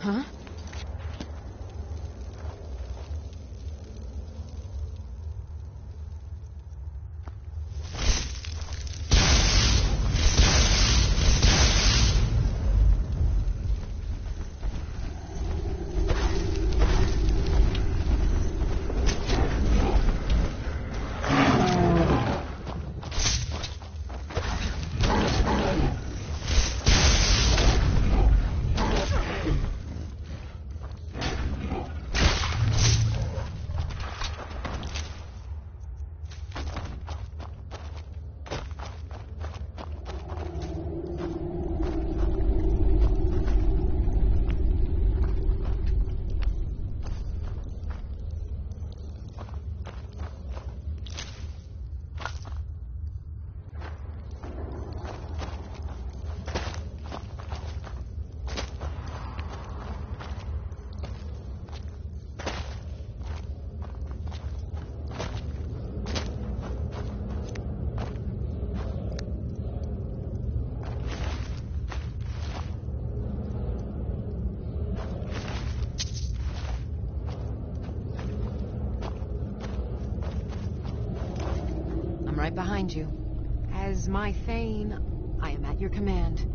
Huh? Right behind you. As my Thane, I am at your command.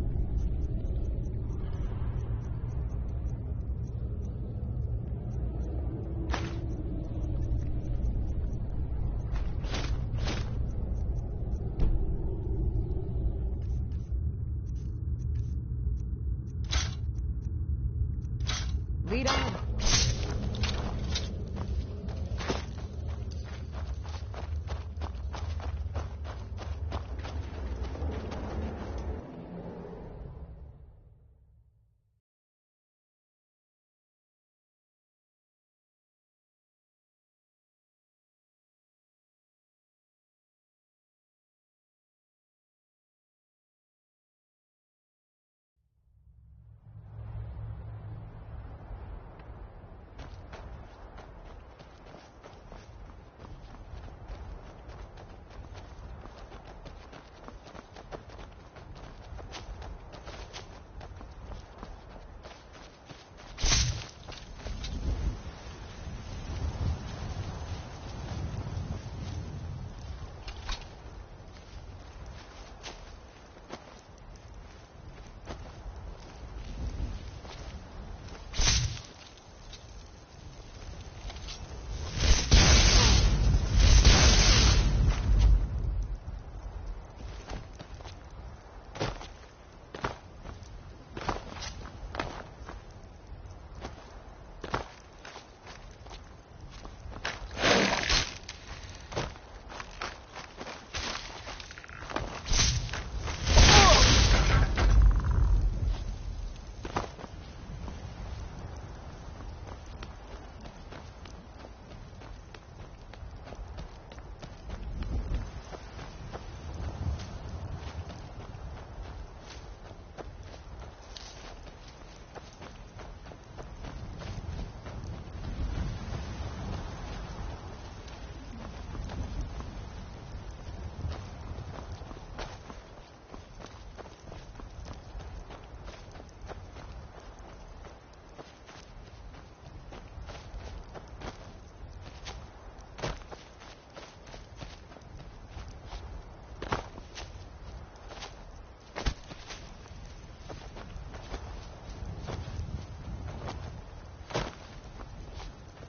Lead on.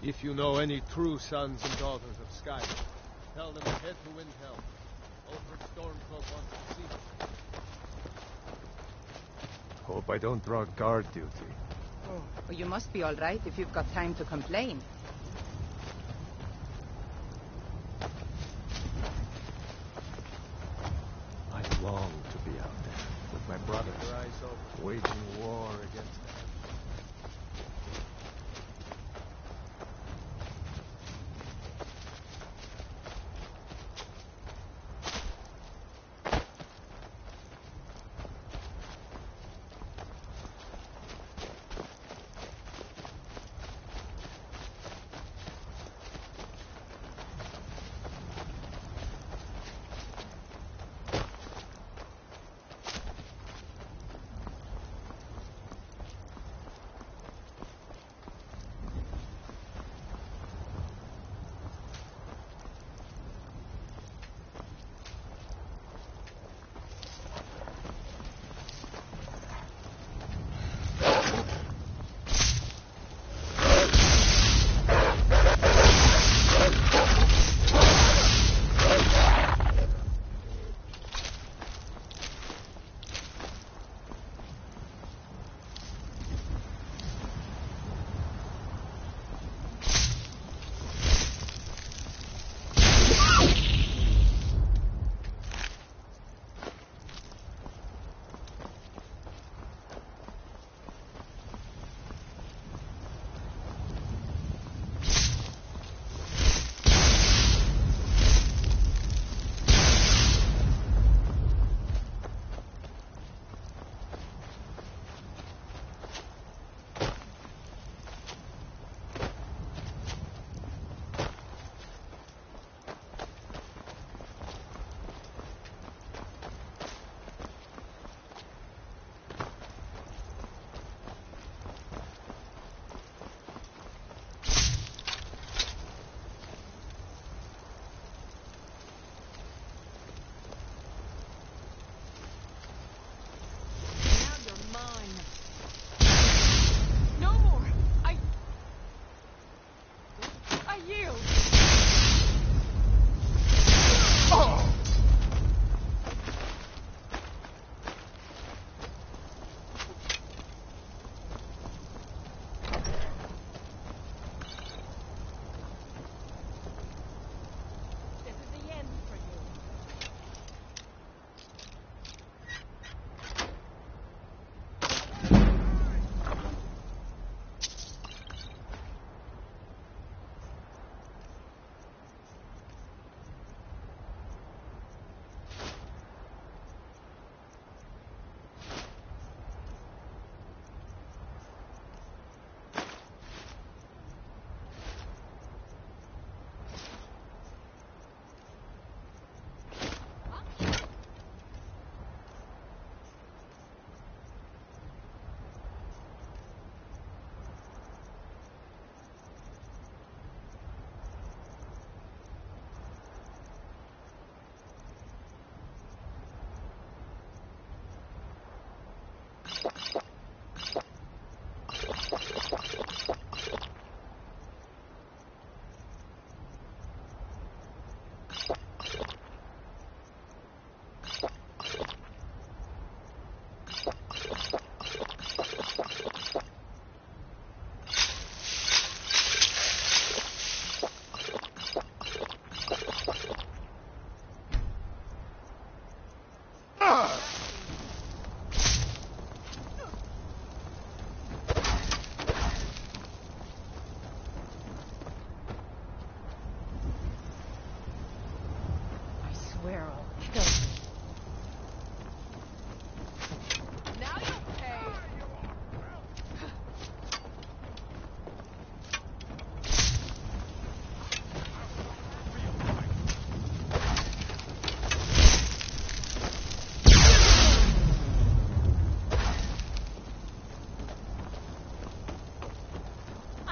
If you know any true sons and daughters of Skyrim, tell them to head to Winterhold. Over Stormcloak wants to see them. Hope I don't draw guard duty. Oh, well, you must be all right if you've got time to complain. I long to be out there with my brother, waging war against the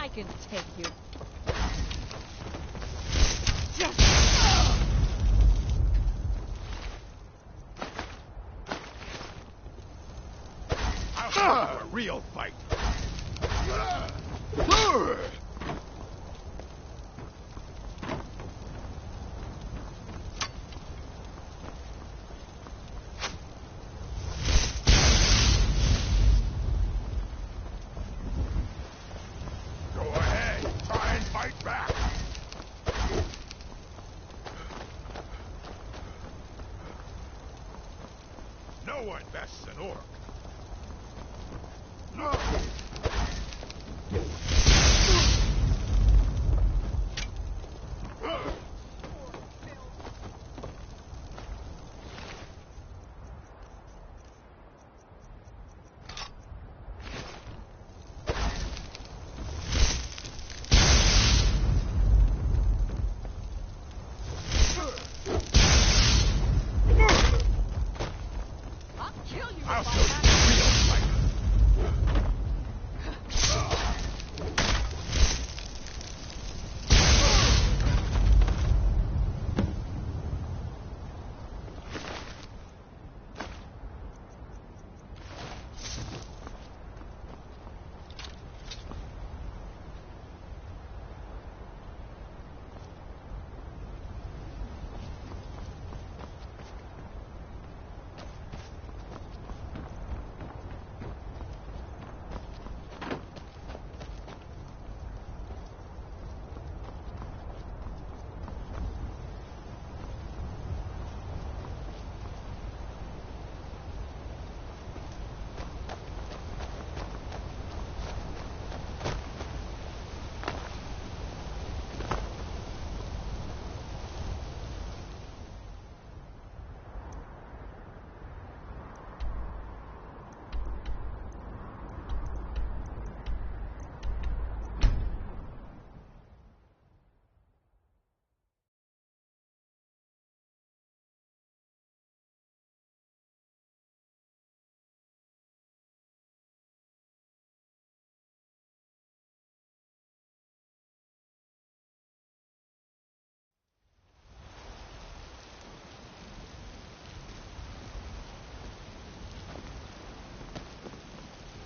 I can take you. I'll have a real fight. Go ahead, try and fight back. No one bests an orc. No! I'll kill you I'll if I show you have a real fight.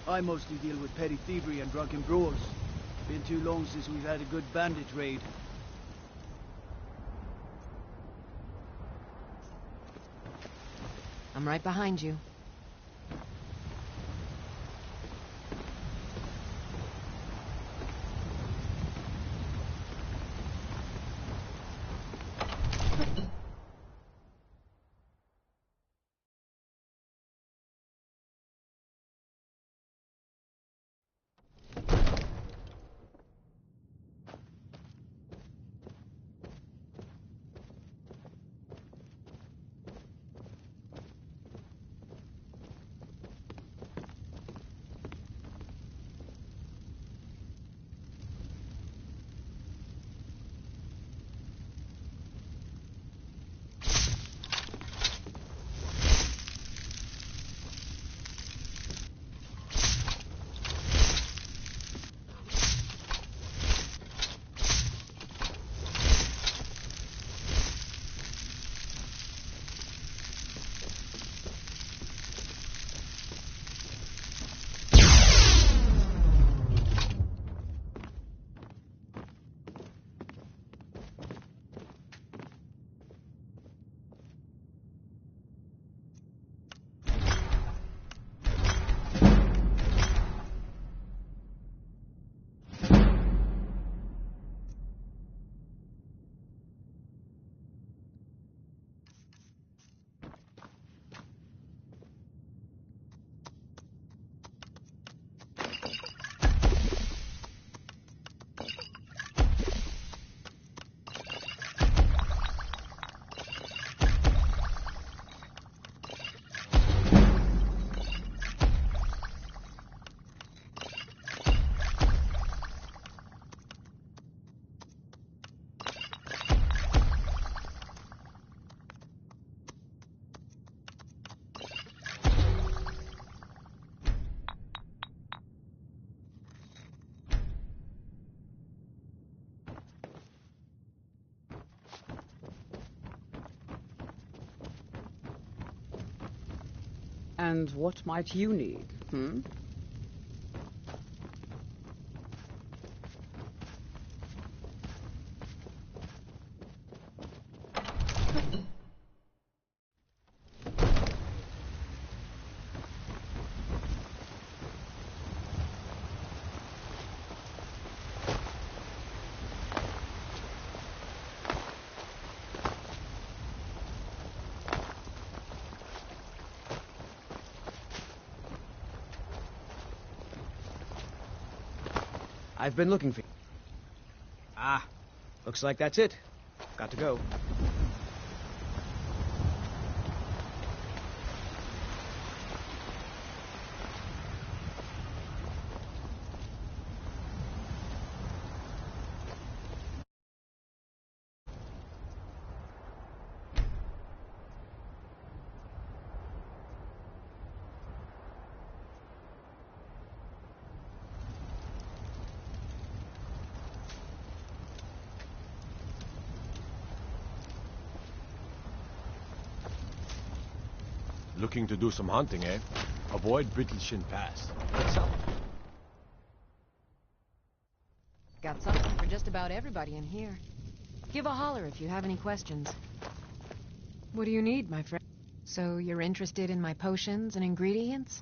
I mostly deal with petty thievery and drunken brawls. Been too long since we've had a good bandit raid. I'm right behind you. And what might you need, hmm? I've been looking for you. Ah, looks like that's it. Got to go. Looking to do some hunting, eh? Avoid Brittleshin Pass. What's up? Got something for just about everybody in here. Give a holler if you have any questions. What do you need, my friend? So you're interested in my potions and ingredients?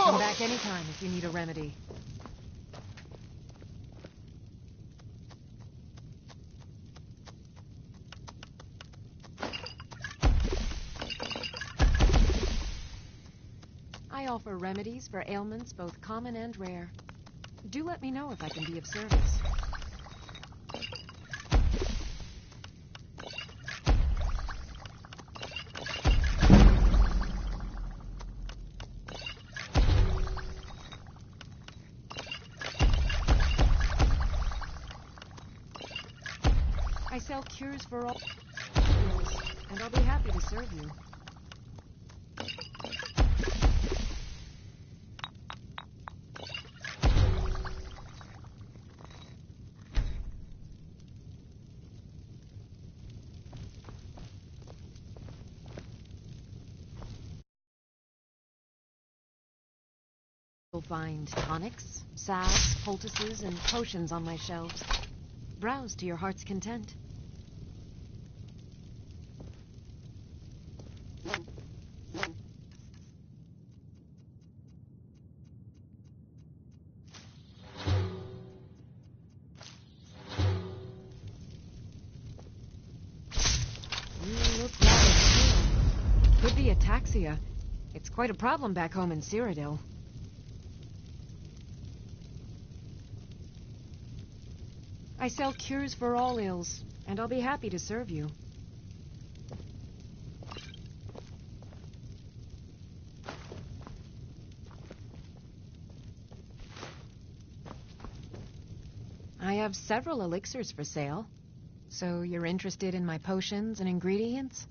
Come back anytime if you need a remedy. I offer remedies for ailments both common and rare. Do let me know if I can be of service. I sell cures for all ills, and I'll be happy to serve you. You'll find tonics, salves, poultices, and potions on my shelves. Browse to your heart's content. You look rather pale. Could be ataxia. It's quite a problem back home in Cyrodiil. I sell cures for all ills, and I'll be happy to serve you. I have several elixirs for sale. So you're interested in my potions and ingredients?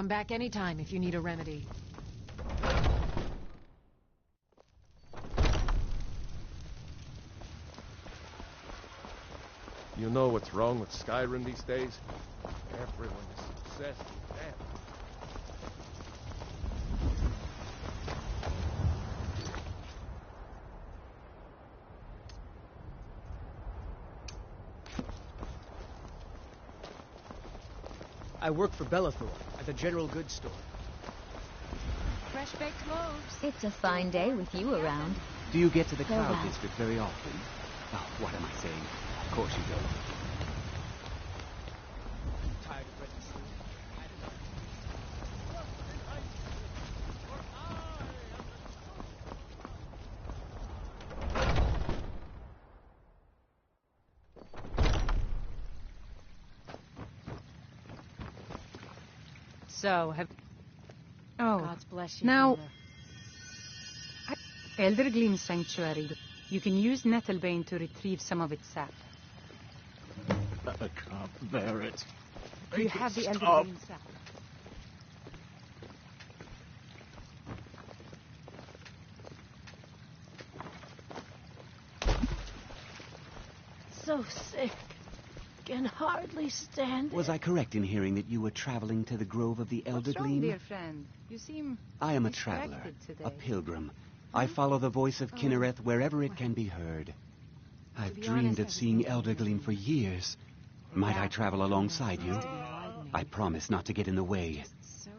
Come back anytime if you need a remedy. You know what's wrong with Skyrim these days? Everyone is obsessed with death. I work for Bellathor at the general goods store. Fresh baked loaves. It's a fine day with you around. Do you get to the Farewell. Cloud District very often? Oh, what am I saying? Of course you don't. Tired of renting school. So, have... Oh, Oh, God bless you. now... Mother. Elder Gleam Sanctuary. You can use Nettlebane to retrieve some of its sap. I can't bear it. Do you Make have it the Elder stop. Gleam sap? So sick. Can hardly stand Was I correct in hearing that you were traveling to the Grove of the Elder What's wrong, Gleam? dear friend? You seem I am a distracted traveler, today. a pilgrim. I follow the voice of Kinnereth wherever it can be heard. I've be dreamed honest, I of was seeing thinking Elder of Gleam for years. Might I travel alongside you? I promise not to get in the way. So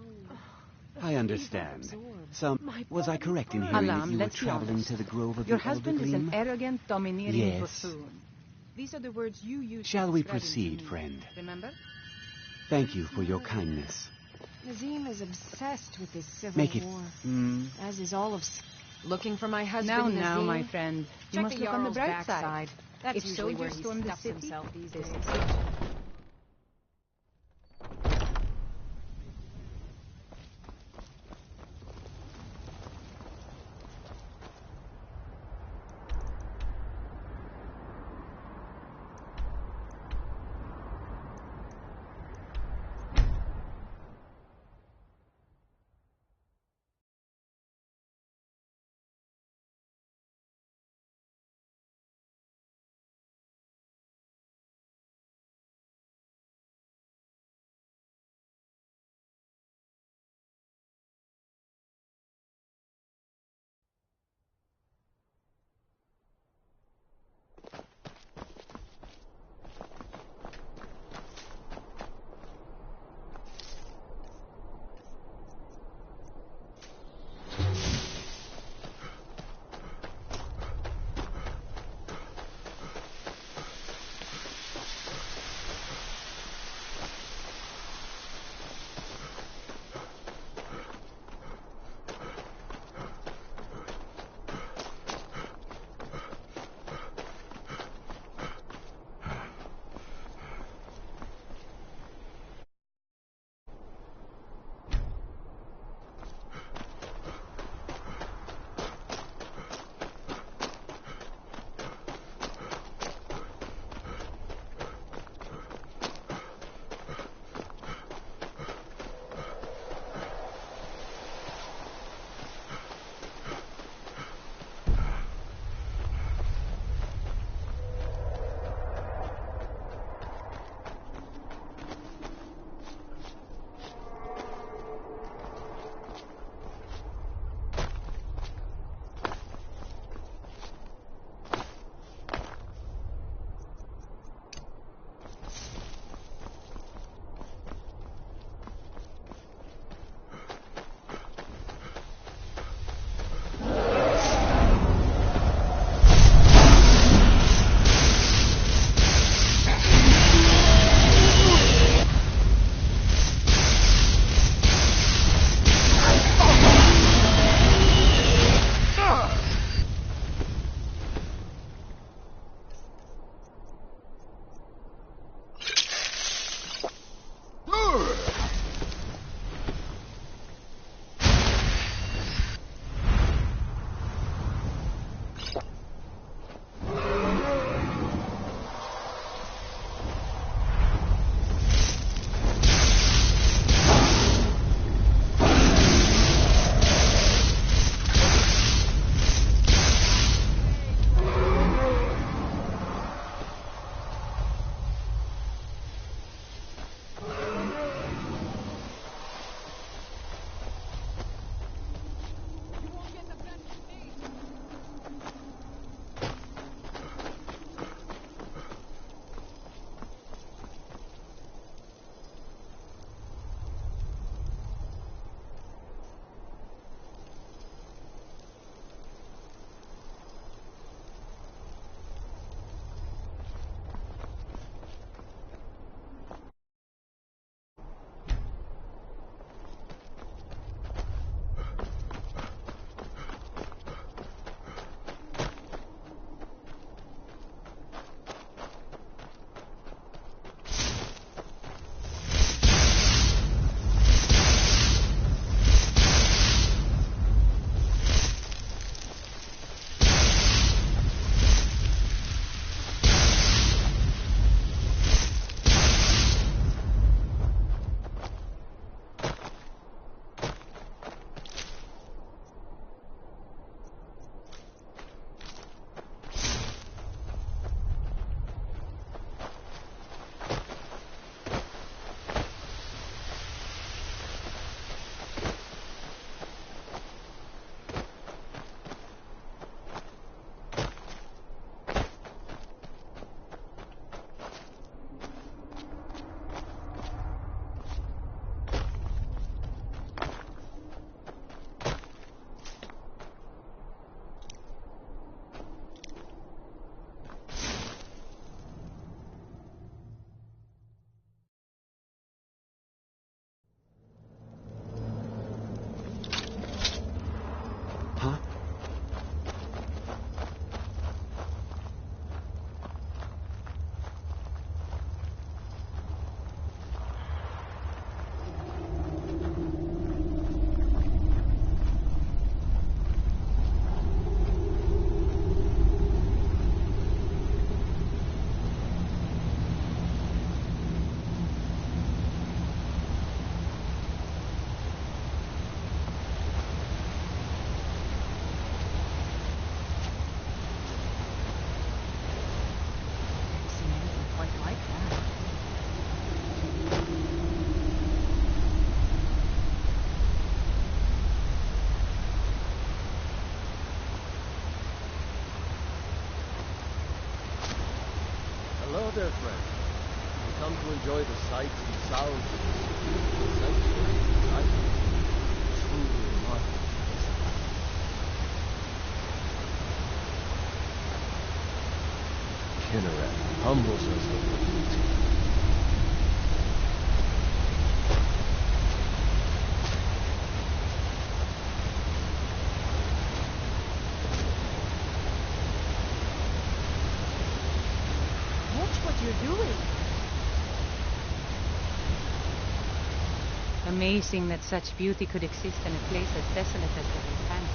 I understand. absorbed. Was I correct in hearing that Alam, you were let's be traveling honest. to the Grove of Your the Elder husband is Gleam? an arrogant, domineering Yes. buffoon. These are the words you use. Shall to we describe him to proceed, me. friend? Remember? Thank you for your kindness. Nazim is obsessed with this civil Make it... war, Mm, as is all of... Looking for my husband, Now, Nazim? my friend. You Check must the look on the Jarl's bright side. backside. That's If usually where soldiers he storm the stuffs city, himself these this days. is it. there, friend. We come to enjoy the sights and sounds of this beautiful sanctuary. Truly remarkable. Kinneret humbles us with her beauty. Watch what you're doing. Amazing that such beauty could exist in a place as desolate as the Volcanic.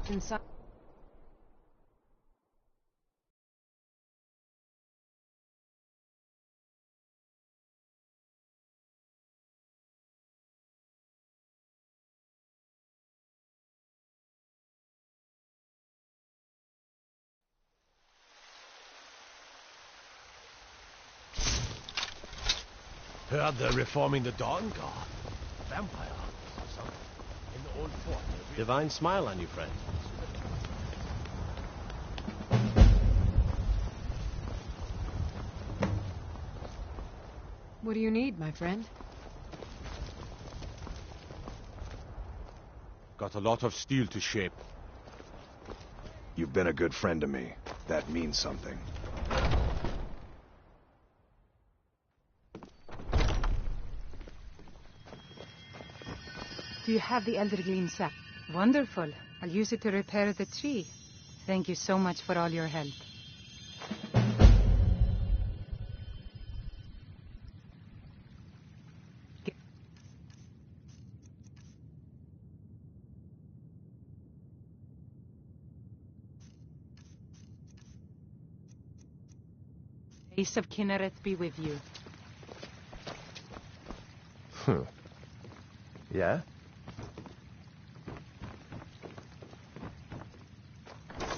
inside. Heard they're reforming the Dawn Guard. Vampire hunters or something. In the old fort. Divine smile on you, friend. What do you need, my friend? Got a lot of steel to shape. You've been a good friend to me. That means something. Do you have the Elder Gleam sack? Wonderful. I'll use it to repair the tree. Thank you so much for all your help. Ace of Kinneret be with you. Yeah?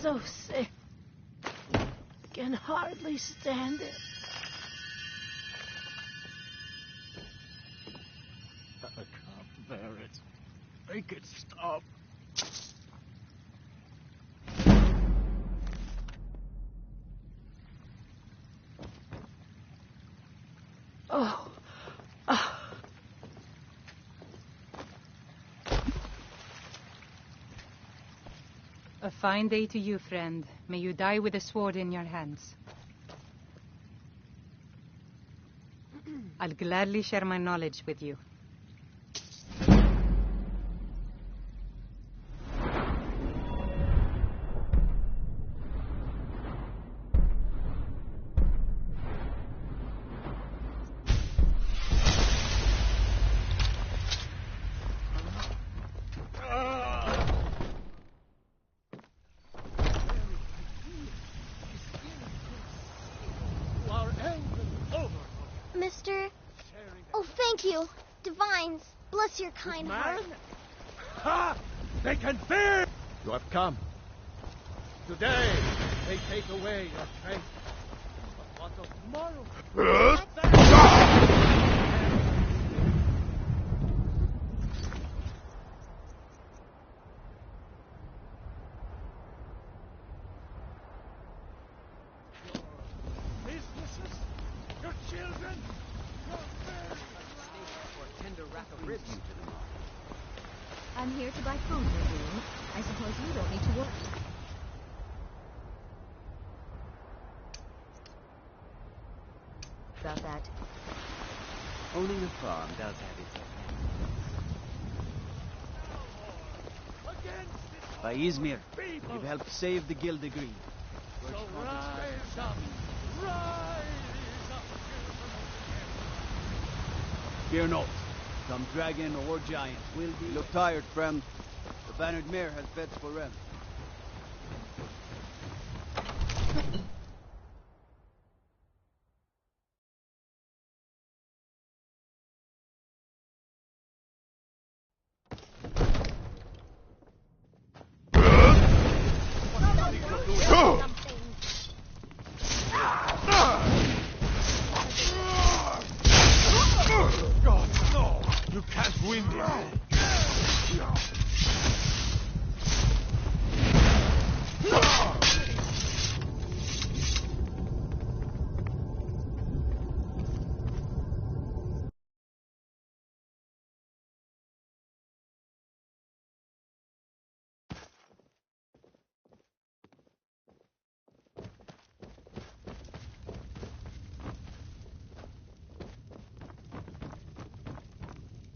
So sick. Can hardly stand it. I can't bear it. Make it stop. Oh. A fine day to you, friend. May you die with a sword in your hands. I'll gladly share my knowledge with you. Mister? Oh, thank you. Divines, bless your kind heart. Ha! They can fear! You have come. Today, they take away your strength. But what of tomorrow? I'm here to buy food with you. I suppose you don't need to work. About that. Owning a farm does have its effects. By Izmir, you've helped save the Gilded Green. So rise up! Rise up! Fear not. Come dragon or giant, will be... You look tired, friend. The Bannered Mare has beds for rent. God, no! You can't win this!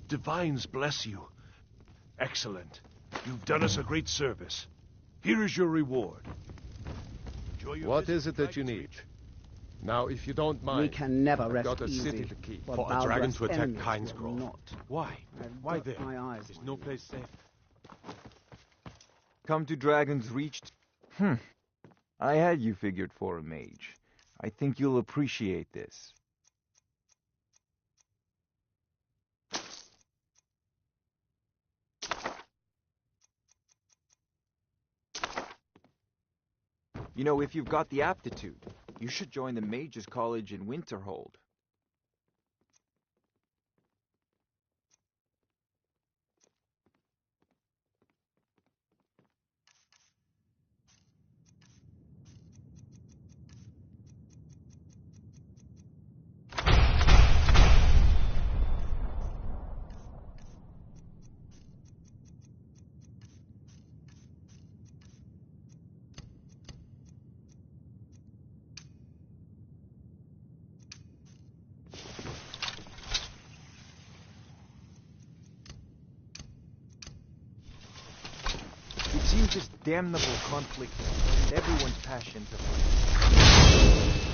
Divines bless you. Excellent. You've done us a great service. Here is your reward. Enjoy your What visit is it to that you Dragon's need? Reach. Now, if you don't mind, We can never I've rest got a easy. city to keep. What For a dragon Baldra's to attack enemies Kyne's will Grove. not. Why? I've Why got there? my eyes Is on no you. place safe? Come to Dragon's Reach. I had you figured for a mage. I think you'll appreciate this. You know, if you've got the aptitude, you should join the Mages College in Winterhold. It seems this damnable conflict has everyone's passions aflame.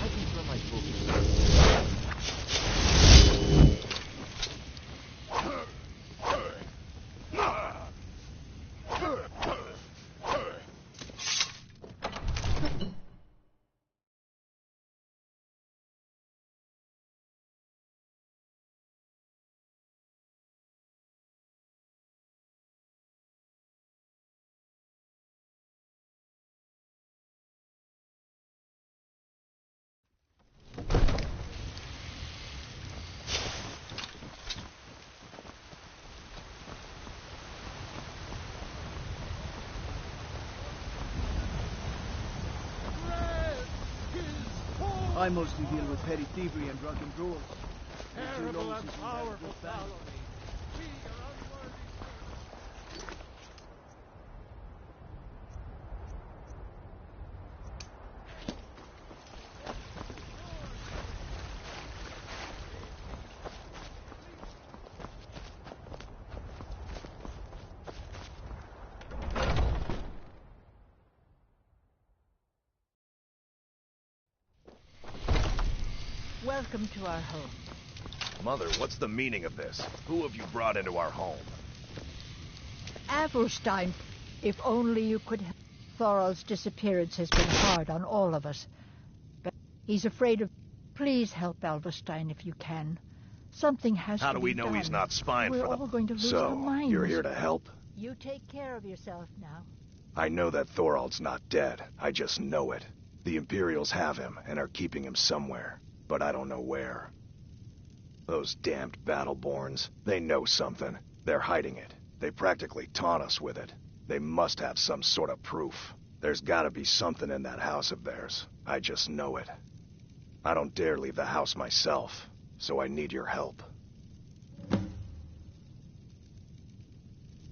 I can throw my focus. I mostly deal with petty thievery and drunken brawls. Terrible and powerful felony. We are unworthy servants. Welcome to our home. Mother, what's the meaning of this? Who have you brought into our home? Avelstein, if only you could help. Thorald's disappearance has been hard on all of us. But he's afraid of... Please help Avelstein if you can. Something has to be done. How do we know he's not spying We're for all going to lose our So, minds. you're here to help? You take care of yourself now. I know that Thorald's not dead. I just know it. The Imperials have him and are keeping him somewhere. But I don't know where. Those damned Battleborns, they know something. They're hiding it. They practically taunt us with it. They must have some sort of proof. There's gotta be something in that house of theirs. I just know it. I don't dare leave the house myself, so I need your help.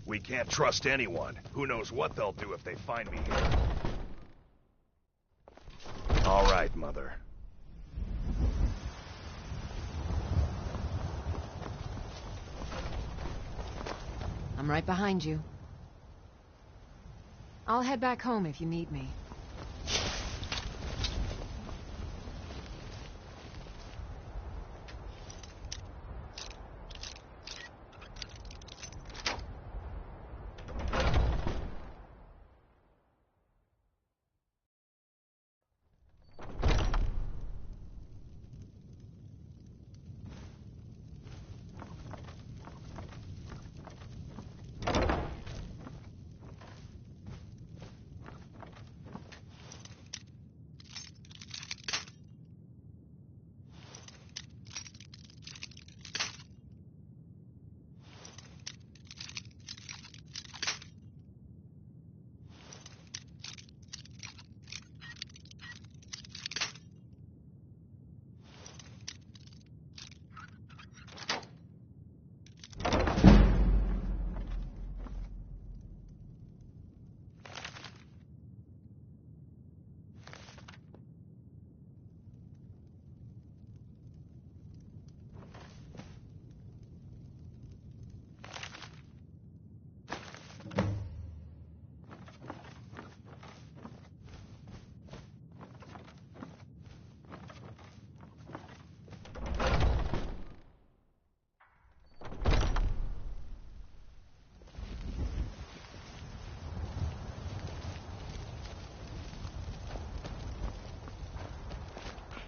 We can't trust anyone. Who knows what they'll do if they find me here. All right, Mother. I'm right behind you. I'll head back home if you need me.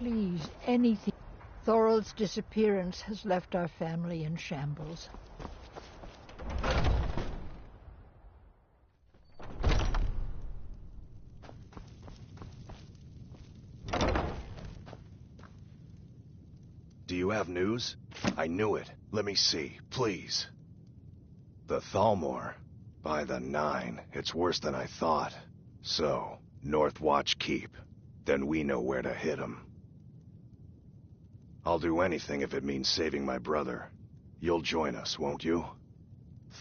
Please, anything. Thorald's disappearance has left our family in shambles. Do you have news? I knew it. Let me see, please. The Thalmor. By the 9, it's worse than I thought. So, North Watch Keep. Then we know where to hit 'em. I'll do anything if it means saving my brother. You'll join us, won't you?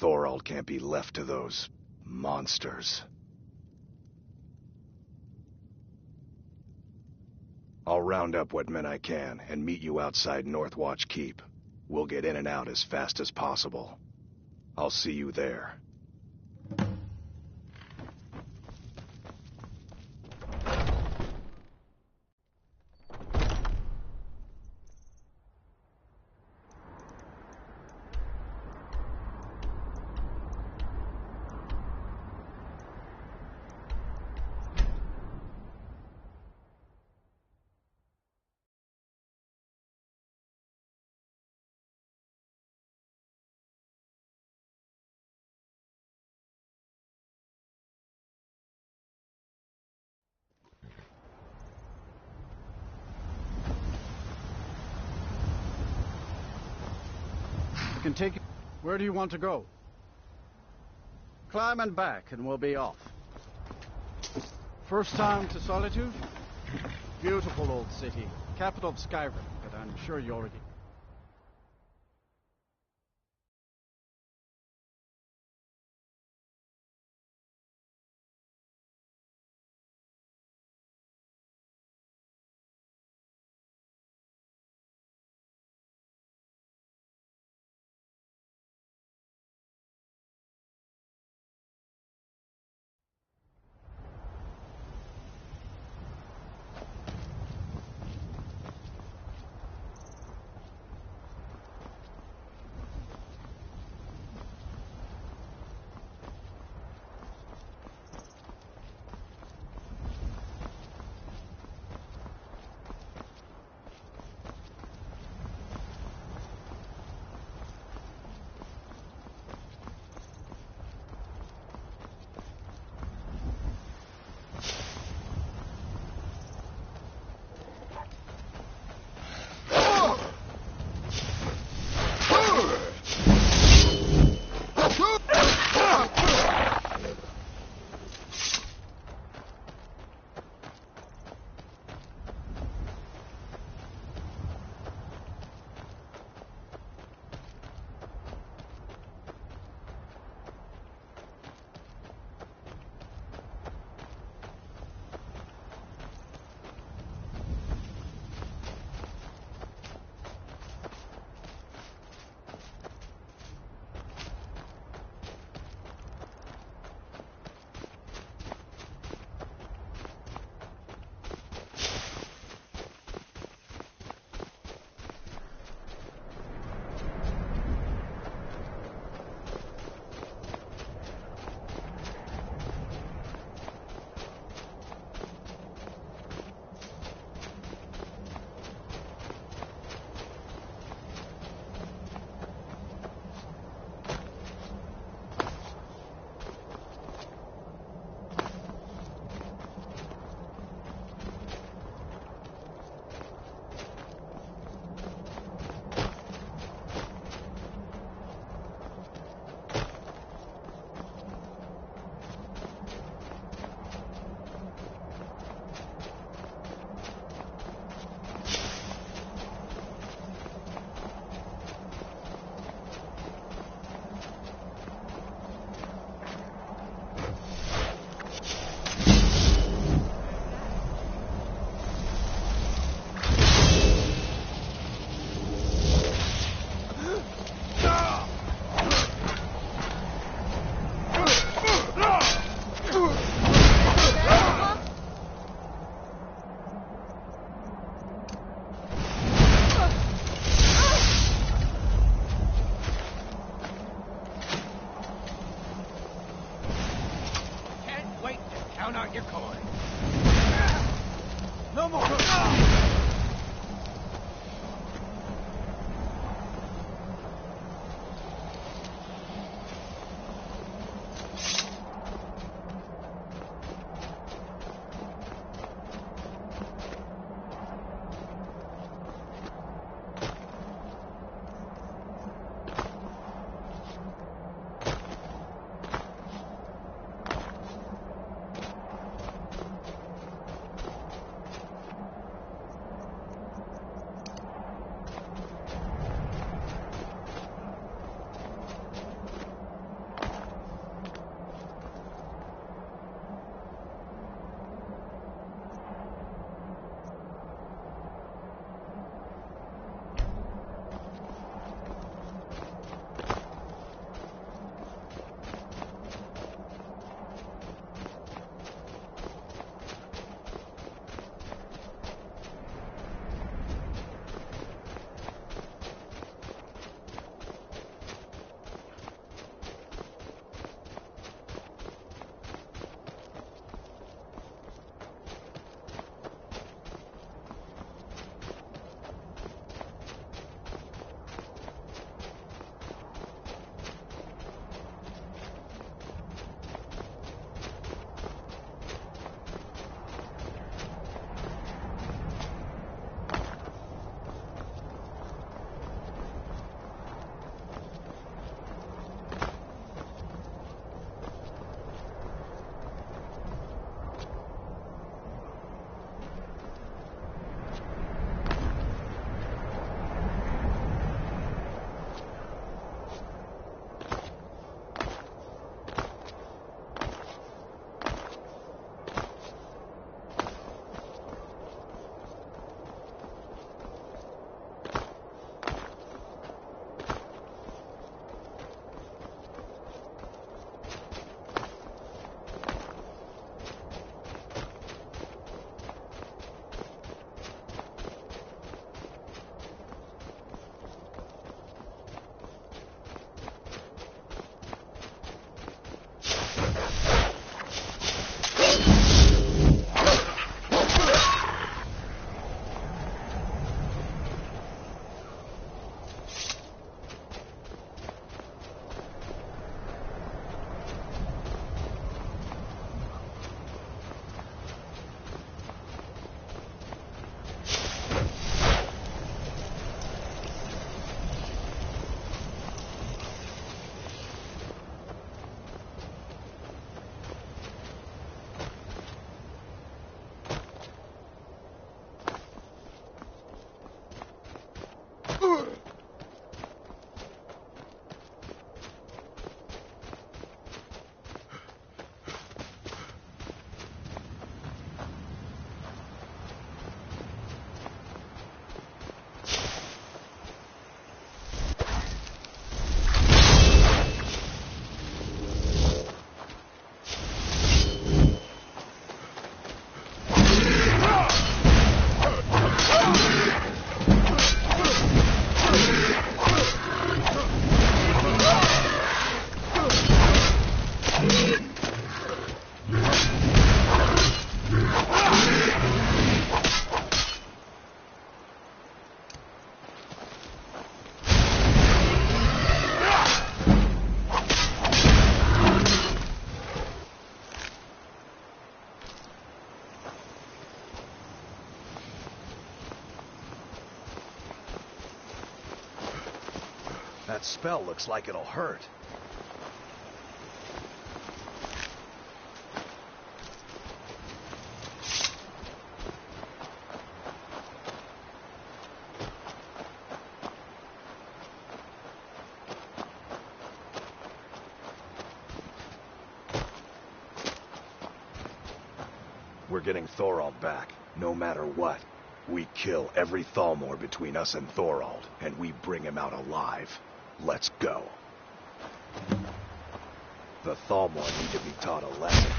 Thorald can't be left to those monsters. I'll round up what men I can and meet you outside Northwatch Keep. We'll get in and out as fast as possible. I'll see you there. You can take it. Where do you want to go? Climb and back, and we'll be off. First time to Solitude? Beautiful old city. Capital of Skyrim, but I'm sure you already... That spell looks like it'll hurt. We're getting Thorald back, no matter what. We kill every Thalmor between us and Thorald, and we bring him out alive. Let's go. The Thalmor need to be taught a lesson.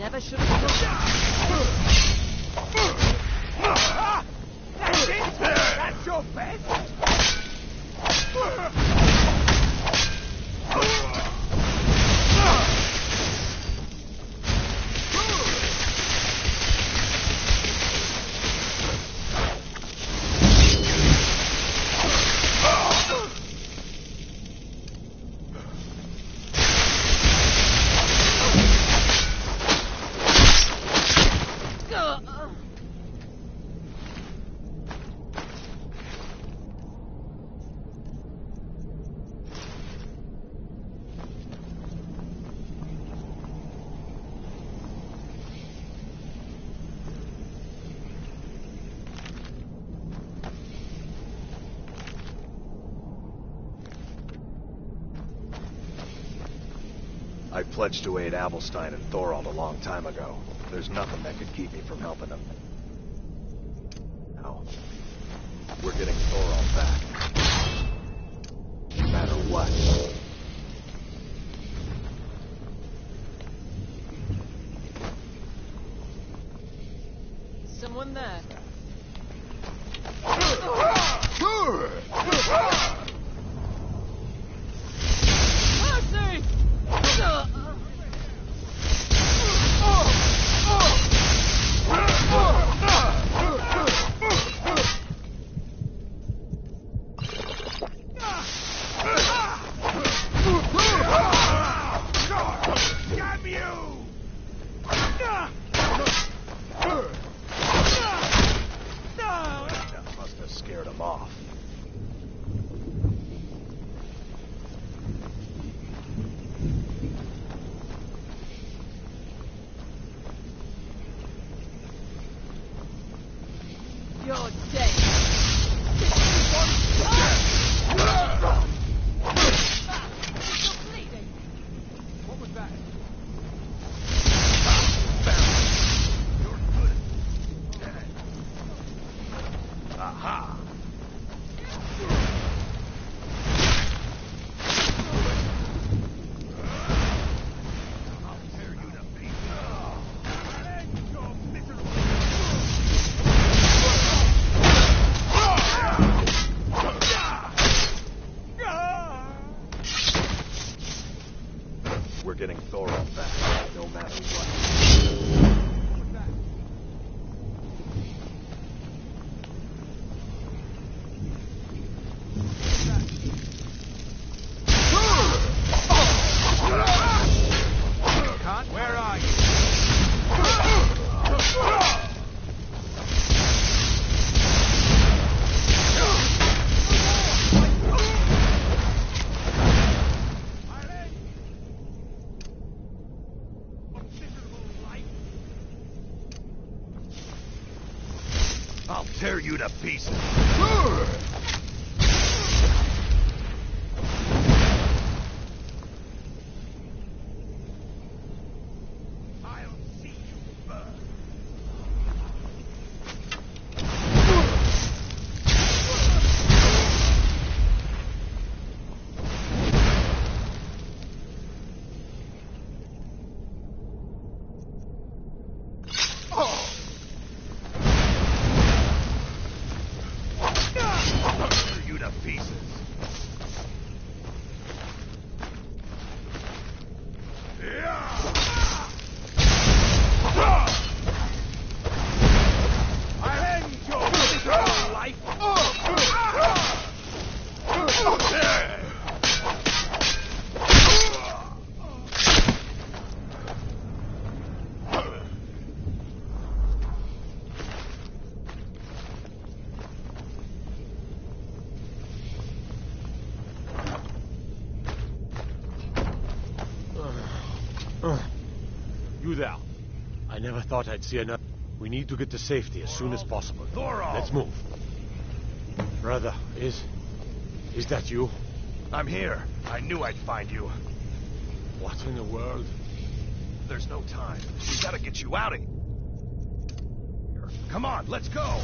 Never should have That's it! That's your best! I pledged to aid Avelstein and Thorald a long time ago. There's nothing that could keep me from helping them. Now, we're getting Thorald back. No matter what. Someone there. Mercy! You there. I never thought I'd see another. We need to get to safety as soon as possible. Thorald! Let's move. Brother, is that you? I'm here. I knew I'd find you. What in the world? There's no time. We gotta get you out of here. Come on, let's go!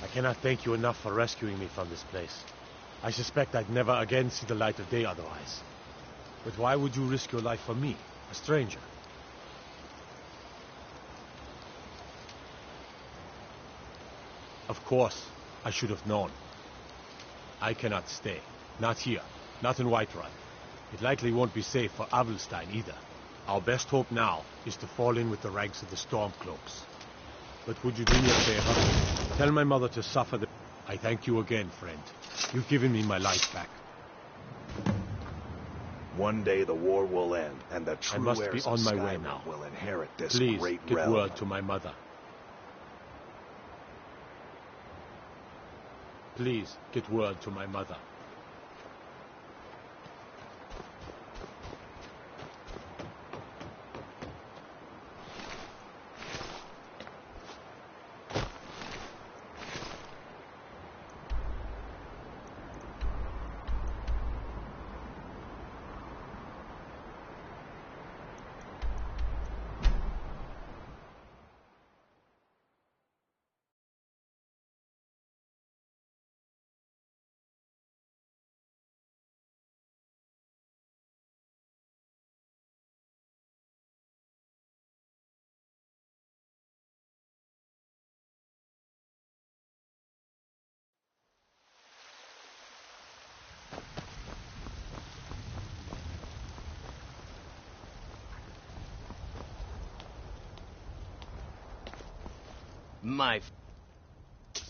I cannot thank you enough for rescuing me from this place. I suspect I'd never again see the light of day otherwise. But why would you risk your life for me, a stranger? Of course, I should have known. I cannot stay. Not here. Not in Whiterun. It likely won't be safe for Avelstein either. Our best hope now is to fall in with the ranks of the Stormcloaks. But would you do me a favor? Tell my mother to suffer the... I thank you again, friend. You've given me my life back. One day the war will end, and the true I must be heirs on of my way Skyrim now. will inherit this Please, great get realm. word to my mother. Please, get word to my mother.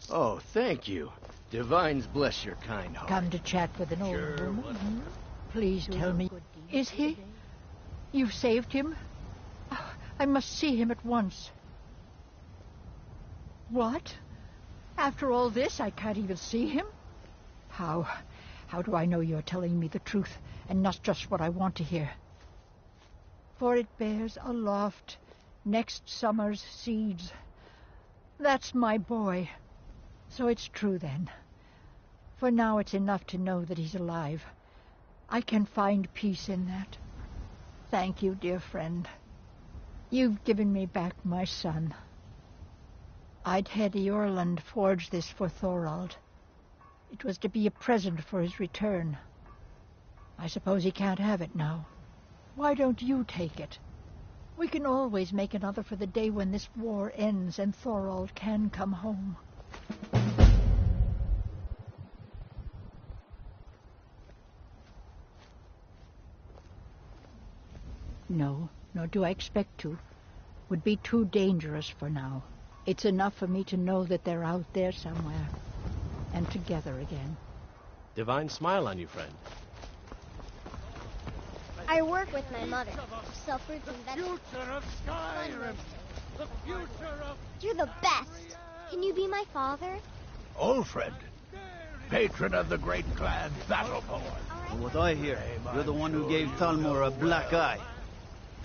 Oh, thank you. Divines bless your kind heart. Come to chat with an old woman? Hmm? Please tell me, is he? You've saved him? Oh, I must see him at once. What? After all this, I can't even see him? How do I know you're telling me the truth and not just what I want to hear? For it bears aloft next summer's seeds. That's my boy. So it's true then. For now it's enough to know that he's alive. I can find peace in that. Thank you, dear friend. You've given me back my son. I'd had Eorland forge this for Thorald. It was to be a present for his return. I suppose he can't have it now. Why don't you take it? We can always make another for the day when this war ends and Thorald can come home. No, nor do I expect to. Would be too dangerous for now. It's enough for me to know that they're out there somewhere. And together again. Divine smile on you, friend. I work with my mother. Sell fruits and vegetables. Future of Skyrim! The future of... You're the best. Can you be my father? Olfred, patron of the great clan Battleborn. From what I hear, you're the one who gave Talmor a black eye.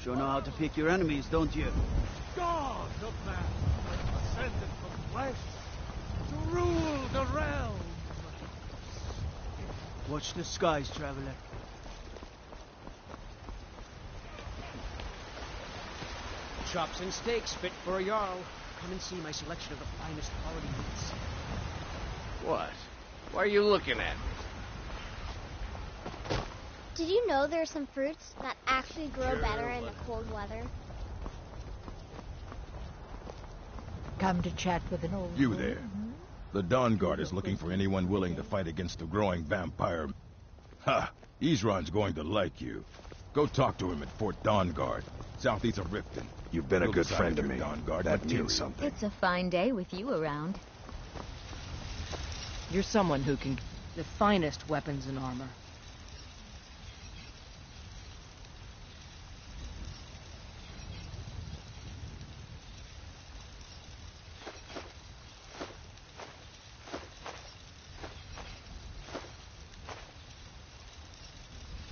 Sure know how to pick your enemies, don't you? God of man, ascended from flesh to rule the realm. Watch the skies, traveler. Chops and steaks fit for a Jarl. Come and see my selection of the finest quality meats. What? Why are you looking at me? Did you know there are some fruits that actually grow better in the cold weather? Come to chat with an old... You there. The Dawn Guard is looking for anyone willing to fight against the growing vampire. Ha! Isran's going to like you. Go talk to him at Fort Dawnguard, southeast of Riften. You've been a We'll good decide friend to if me. your Dawnguard That material. means something. It's a fine day with you around. You're someone who can... the finest weapons and armor.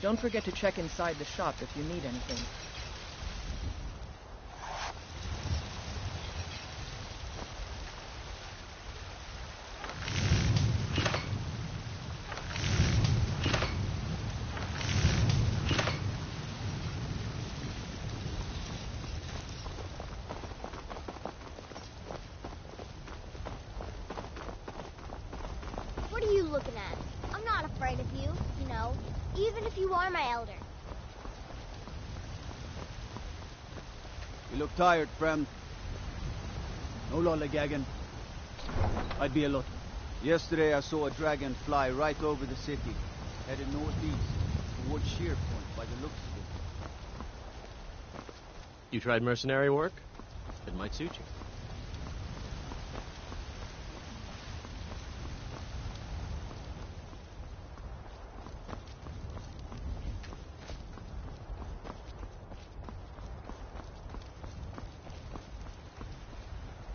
Don't forget to check inside the shop if you need anything. What are you looking at? I'm not afraid of you, you know, even if you are my elder. You look tired, friend. No lollygagging. I'd be a lot. Yesterday I saw a dragon fly right over the city, headed northeast, towards Sheerpoint by the looks of it. You tried mercenary work? It might suit you.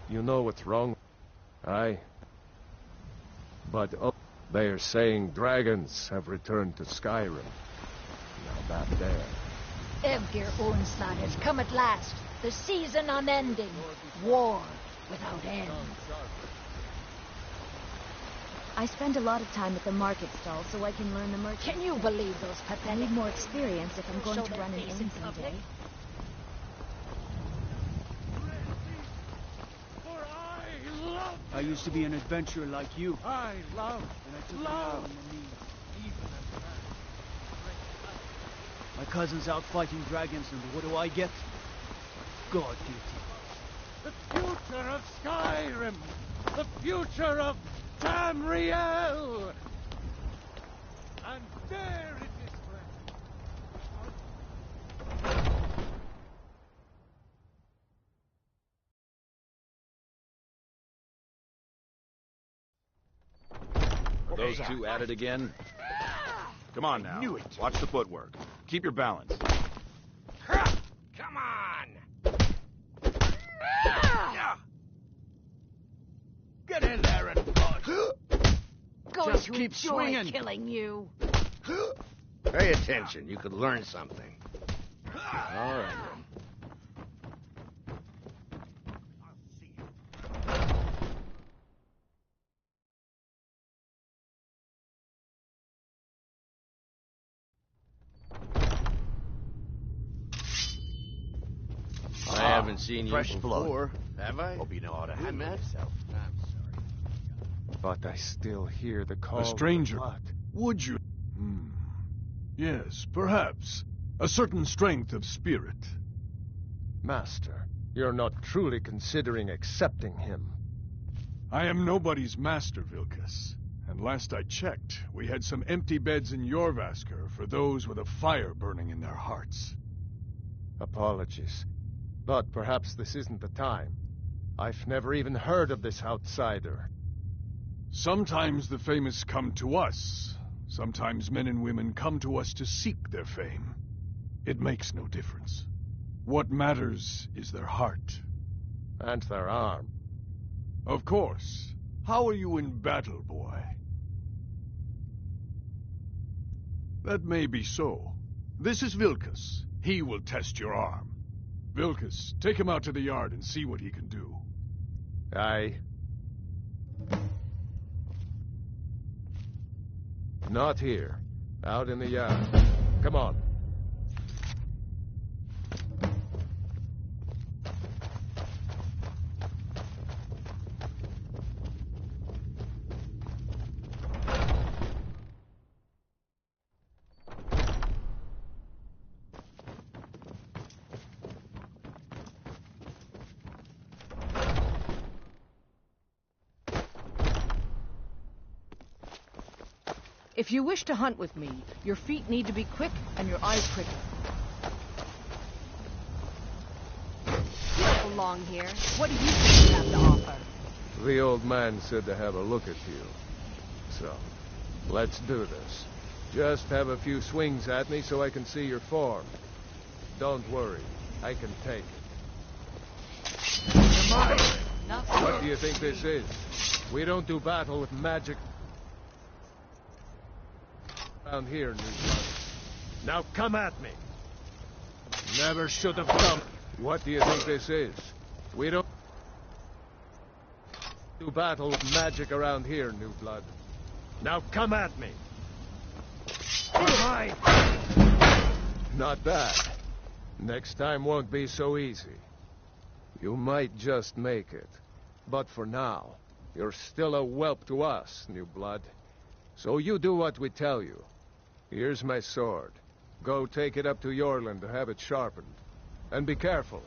You know what's wrong? Aye. But they are saying dragons have returned to Skyrim. Now that there. Evgir Onslaught has come at last. The season unending. War without end. I spend a lot of time at the market stall so I can learn the merchant. Can you believe those I pathetic... need more experience if I'm going Show to their run an face inn in public? someday. I used to be an adventurer like you. I love, And I took it out on the knees. My cousin's out fighting dragons, and what do I get? God duty. the future of Skyrim, the future of Tamriel. And there it is, friend. Are those two at it again? Come on now. Knew it. Watch the footwork. Keep your balance. Come on! Get in there and push. Going Just to keep enjoy swinging. killing you. Pay attention. You could learn something. All right, I haven't seen you fresh before, blood. have I? Hope you know how to handle met? yourself. I'm sorry. But I still hear the call. A stranger. of the blood. Would you? Yes, perhaps. A certain strength of spirit. Master, you're not truly considering accepting him. I am nobody's master, Vilkas. And last I checked, we had some empty beds in Jorvaskr for those with a fire burning in their hearts. Apologies. But perhaps this isn't the time. I've never even heard of this outsider. Sometimes the famous come to us. Sometimes men and women come to us to seek their fame. It makes no difference. What matters is their heart. And their arm. Of course. How are you in battle, boy? That may be so. This is Vilkas. He will test your arm. Vilkas, take him out to the yard and see what he can do. Aye. Not here. Out in the yard. Come on. If you wish to hunt with me, your feet need to be quick and your eyes quicker. You don't belong here. What do you think you have to offer? The old man said to have a look at you. So, let's do this. Just have a few swings at me so I can see your form. Don't worry, I can take it. What do you think this is? We don't do battle with magic around here, new blood. Now come at me. Never should have come. What do you think this is? We don't do battle with magic around here, new blood. Now come at me. Mine. Not bad. Next time won't be so easy. You might just make it. But for now, you're still a whelp to us, new blood. So you do what we tell you. Here's my sword. Go take it up to Yorland to have it sharpened. And be careful.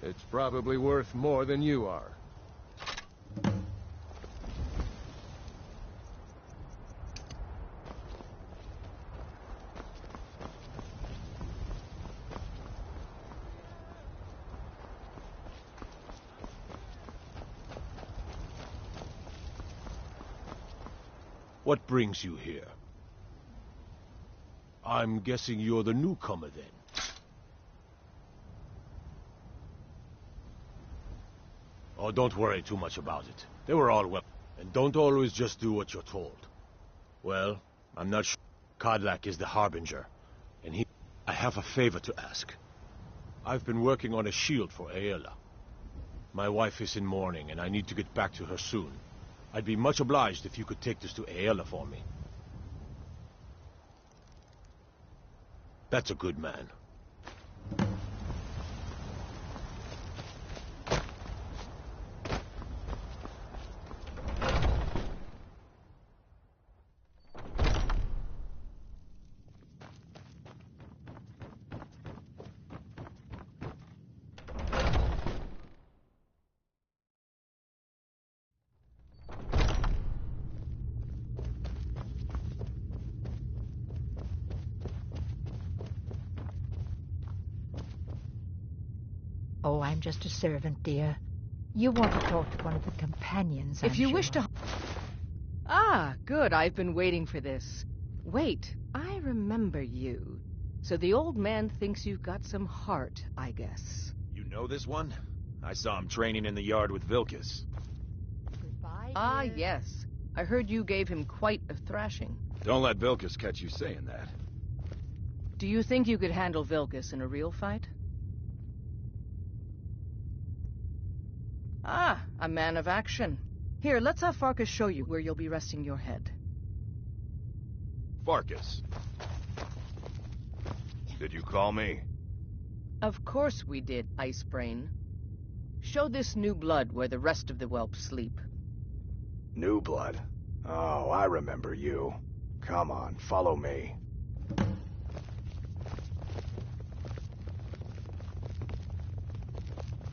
It's probably worth more than you are. What brings you here? I'm guessing you're the newcomer, then. Oh, don't worry too much about it. They were all well. And don't always just do what you're told. Well, I'm not sure. Collage is the Harbinger, and I have a favor to ask. I've been working on a shield for Aela. My wife is in mourning, and I need to get back to her soon. I'd be much obliged if you could take this to Aela for me. That's a good man. Oh, I'm just a servant, dear. You want to talk to one of the companions, If you I'm wish sure. to... Ah, good. I've been waiting for this. Wait, I remember you. So the old man thinks you've got some heart, I guess. You know this one? I saw him training in the yard with Vilkas. Goodbye, Ah, dear. yes. I heard you gave him quite a thrashing. Don't let Vilkas catch you saying that. Do you think you could handle Vilkas in a real fight? Ah, a man of action. Here, let's have Farkas show you where you'll be resting your head. Farkas. Did you call me? Of course we did, Icebrain. Show this new blood where the rest of the whelps sleep. New blood? Oh, I remember you. Come on, follow me.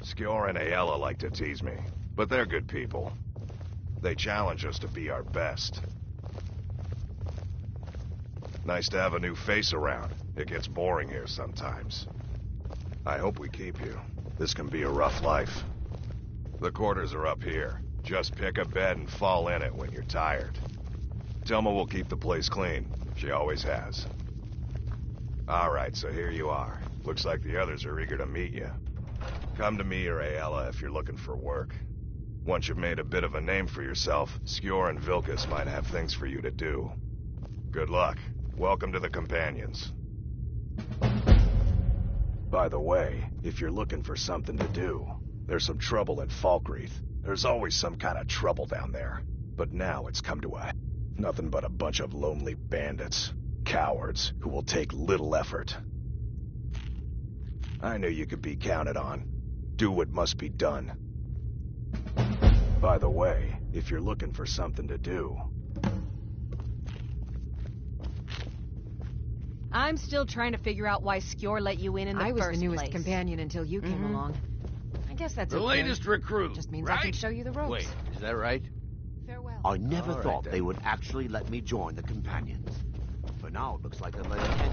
Skjor and Aela like to tease me, but they're good people. They challenge us to be our best. Nice to have a new face around. It gets boring here sometimes. I hope we keep you. This can be a rough life. The quarters are up here. Just pick a bed and fall in it when you're tired. Telma will keep the place clean. She always has. Alright, so here you are. Looks like the others are eager to meet you. Come to me or Aela if you're looking for work. Once you've made a bit of a name for yourself, Skjor and Vilkas might have things for you to do. Good luck. Welcome to the Companions. By the way, if you're looking for something to do, there's some trouble in Falkreath. There's always some kind of trouble down there. But now it's come to a... nothing but a bunch of lonely bandits. Cowards who will take little effort. I knew you could be counted on. Do what must be done. By the way, if you're looking for something to do... I'm still trying to figure out why Skjor let you in the first place. I was the newest companion until you came along. I guess that's The okay. latest recruit, Just means right? I can show you the ropes. Wait, is that right? Farewell. I never All right, thought then. they would actually let me join the companions. For now, it looks like they're letting any...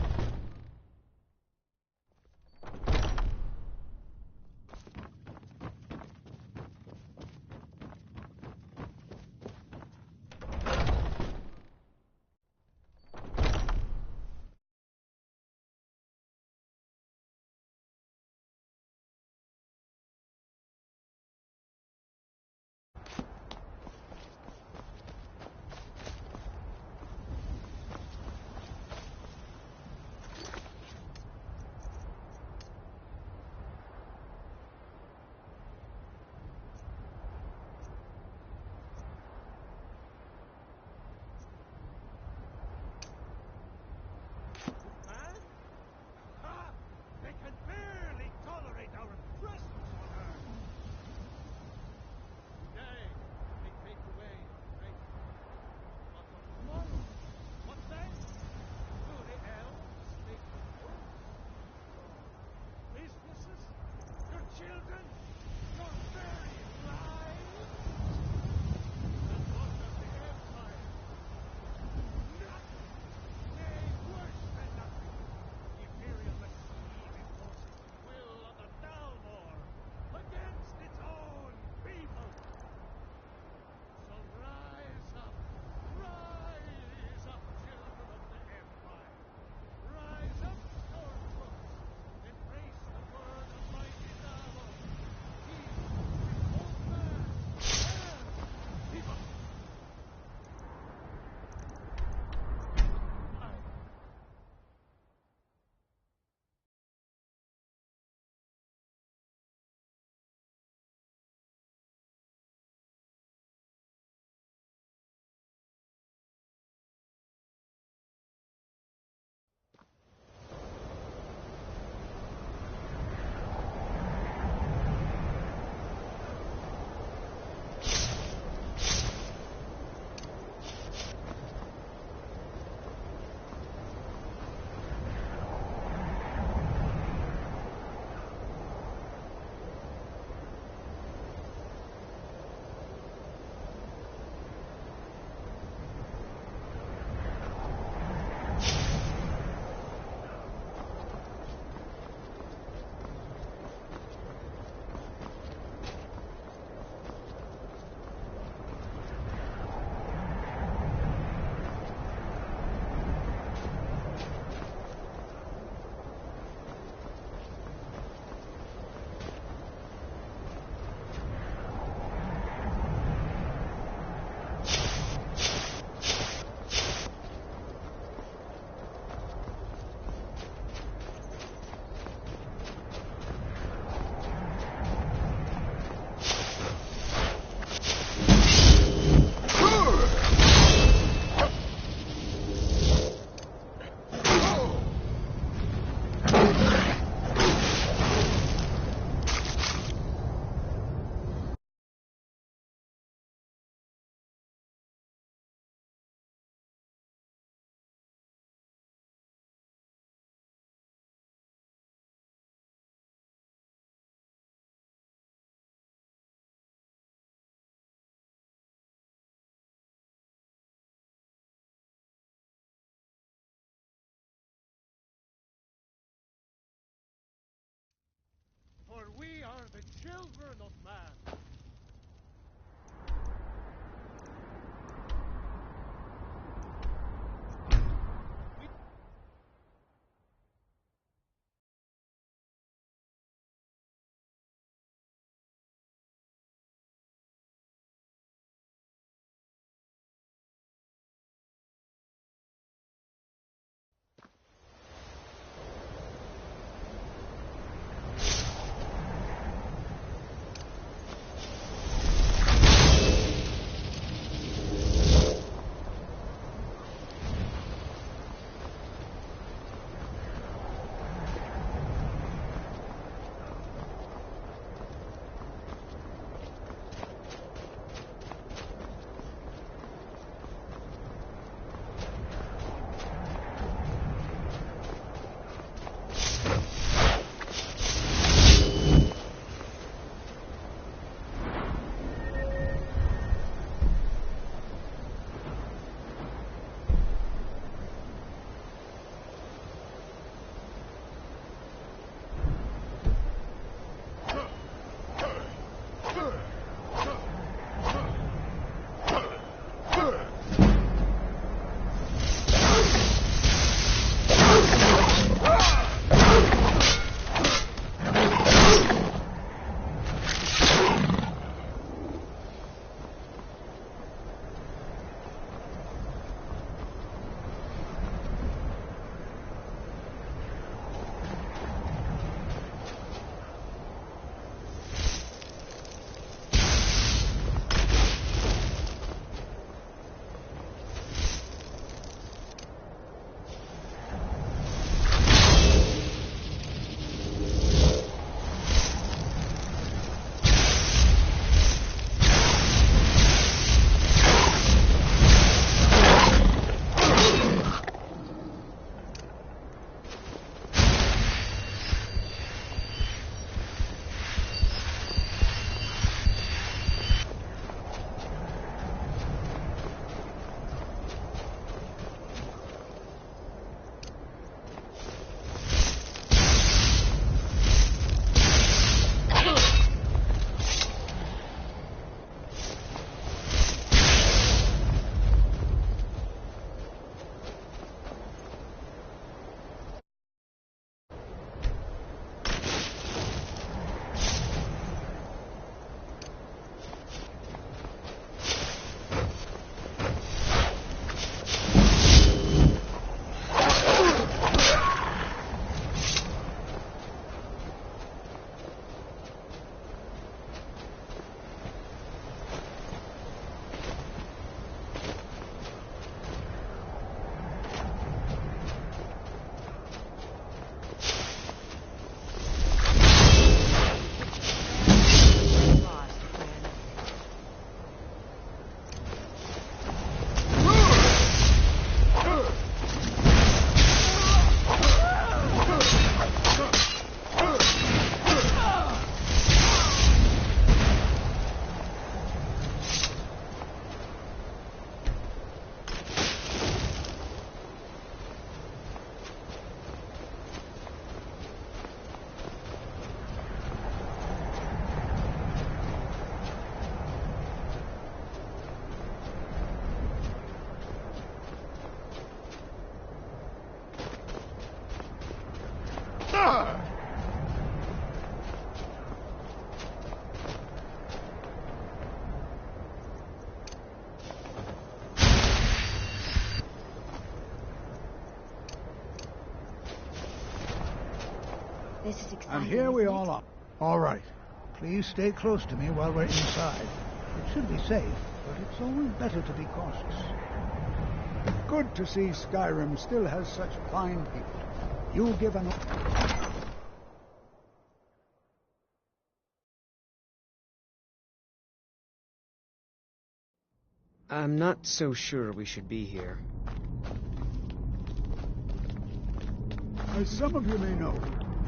They can barely tolerate our presence on Earth. Today, they take away our faith. But for tomorrow, what then? Will the elves take the world? Businesses? Your children? Your very lives? And what of the Empire? Nothing! Nay, worse than nothing. The Imperial machine enforces the will of the Dalmor against its own people. So rise up, children of the Empire. Rise up, stormtroops. Embrace the word of mighty Dalmor. He is both man and people. For we are the children of man. This is exciting. And here we isn't it? all are. All right. Please stay close to me while we're inside. It should be safe, but it's always better to be cautious. Good to see Skyrim still has such fine people. You give an... I'm not so sure we should be here. As some of you may know,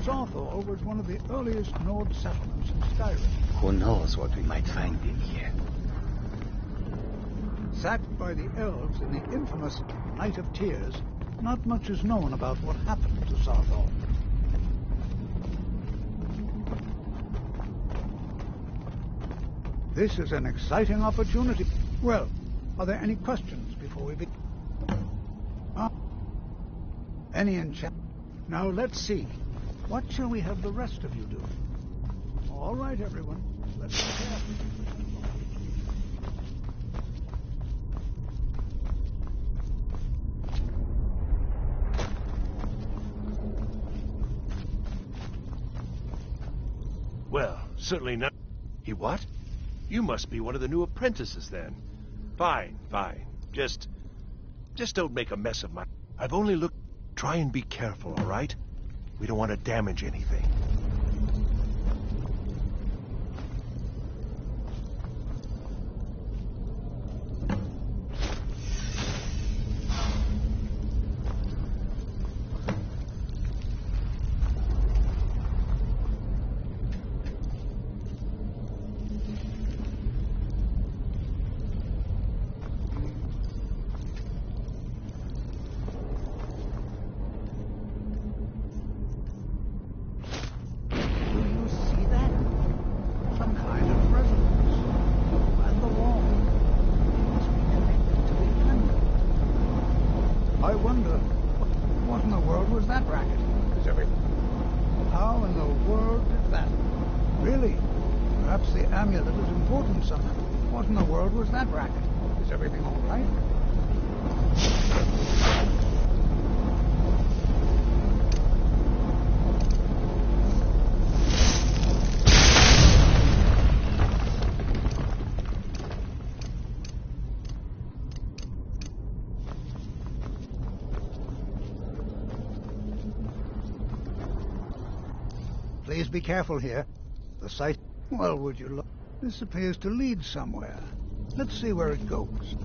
Sarthor was one of the earliest Nord settlements in Skyrim. Who knows what we might find in here? Sacked by the elves in the infamous Night of Tears, not much is known about what happened to Sarthor. This is an exciting opportunity. Well, are there any questions before we begin? Any enchantment? Now let's see. What shall we have the rest of you do? All right, everyone. Let's be careful. Well, certainly not. He what? You must be one of the new apprentices, then. Fine, fine. Just don't make a mess of my... I've only looked... Try and be careful, all right? We don't want to damage anything. What in the world was that racket? Is everything all right? Please be careful here. The site... Well, would you look... This appears to lead somewhere. Let's see where it goes.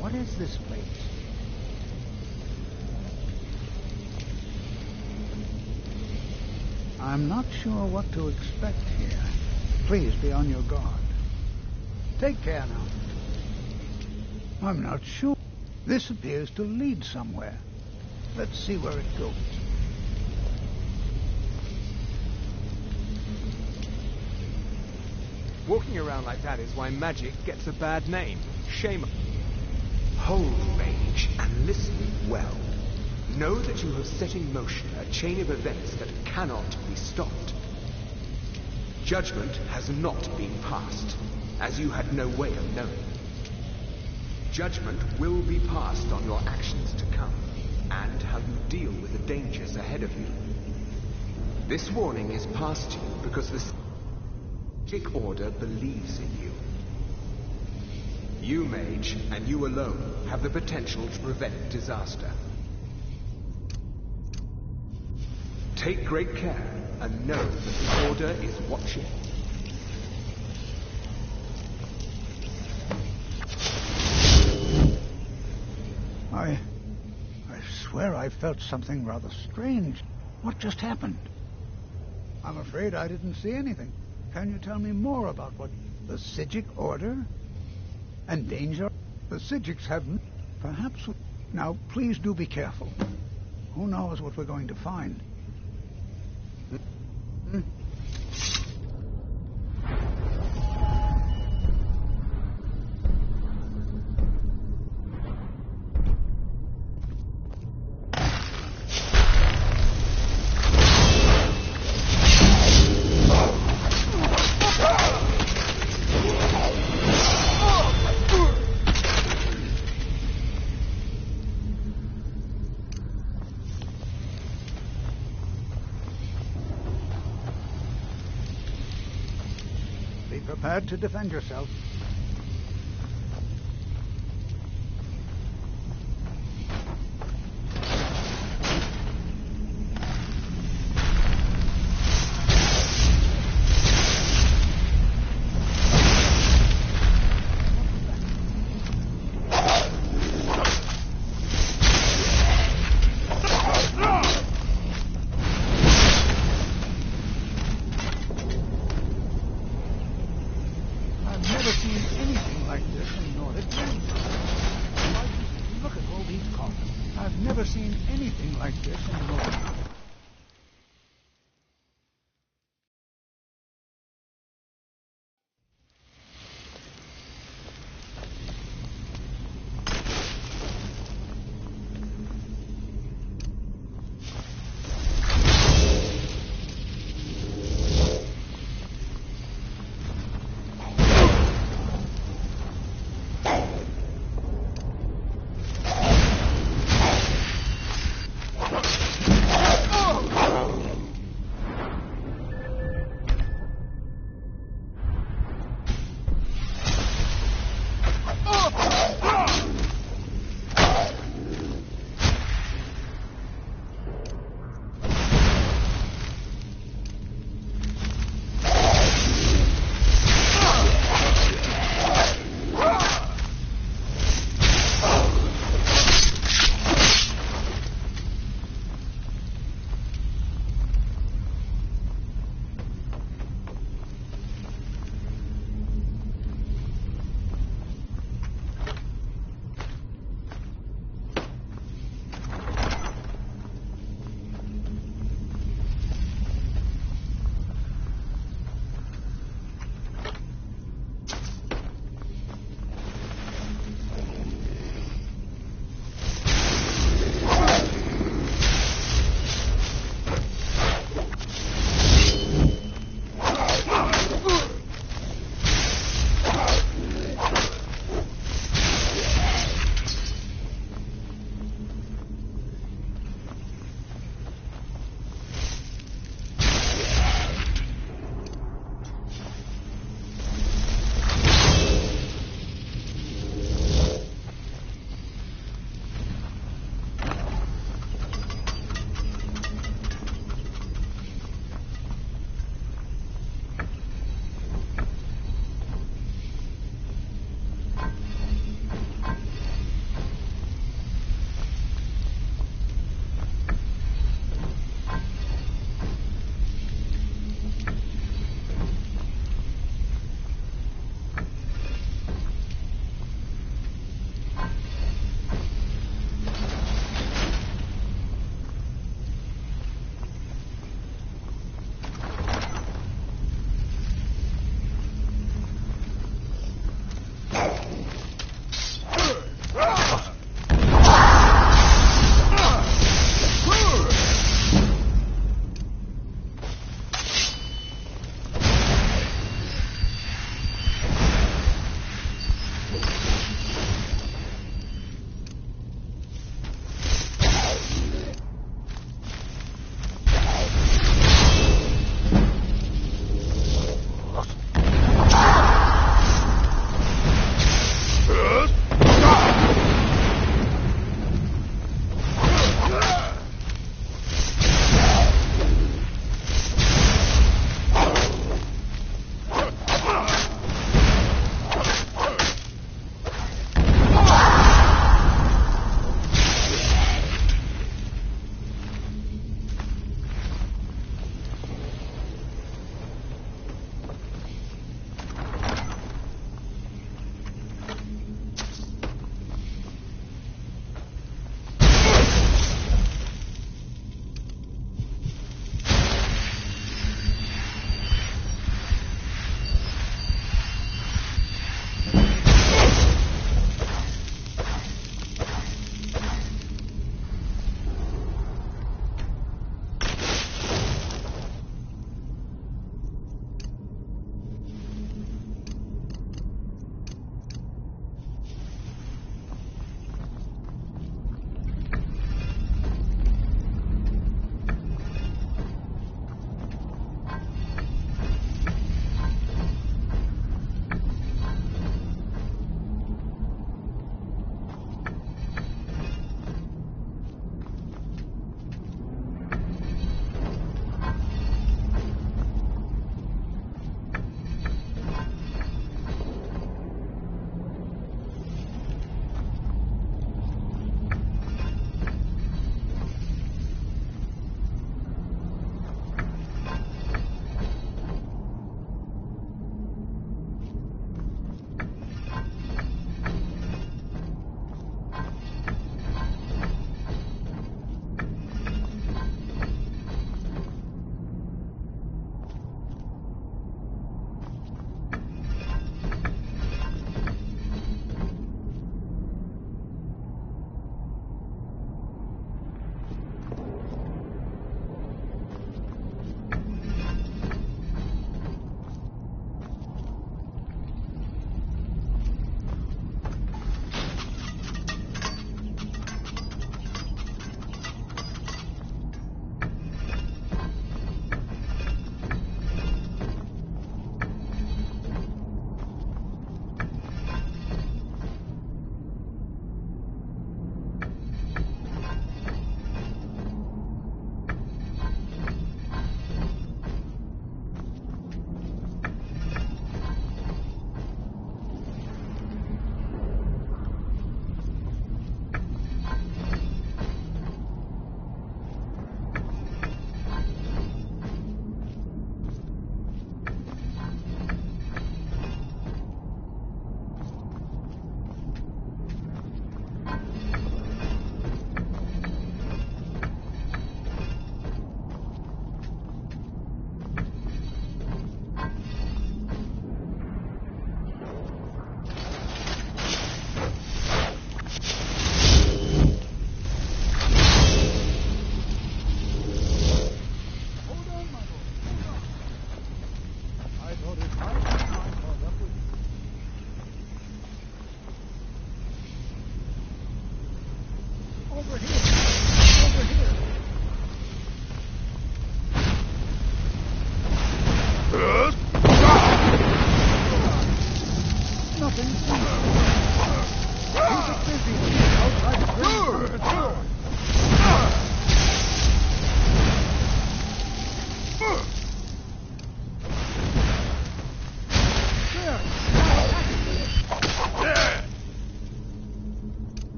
What is this place? I'm not sure what to expect here. Please be on your guard. Take care now. I'm not sure. This appears to lead somewhere. Let's see where it goes. Walking around like that is why magic gets a bad name. Shame. Hold, mage, and listen well. Know that you have set in motion a chain of events that cannot be stopped. Judgment has not been passed, as you had no way of knowing. Judgment will be passed on your actions to come, and how you deal with the dangers ahead of you. This warning is passed to you because the Magic Order believes in you. You, mage, and you alone, have the potential to prevent disaster. Take great care, and know that the Order is watching. I swear I felt something rather strange. What just happened? I'm afraid I didn't see anything. Can you tell me more about what... The Psijic Order? And danger? The Psijics have... Perhaps... Now, please do be careful. Who knows what we're going to find? glad to defend yourself.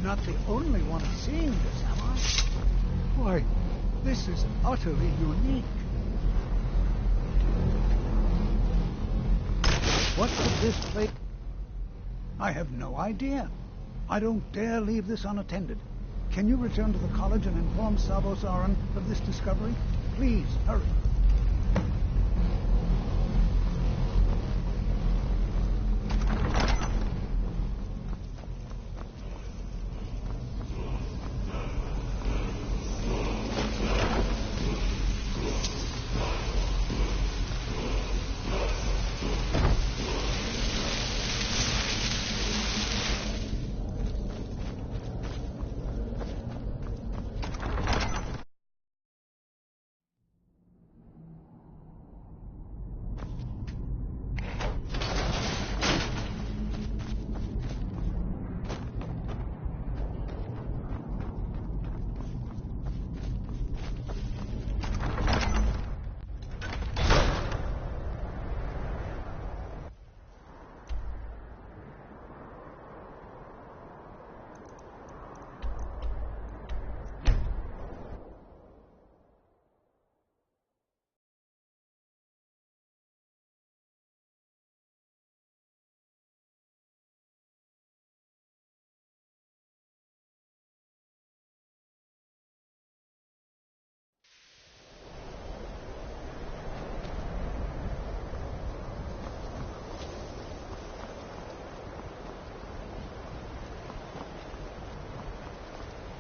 not the only one seeing this, am I? Why, this is utterly unique. What could this place... I have no idea. I don't dare leave this unattended. Can you return to the college and inform Savos Aran of this discovery? Please, hurry.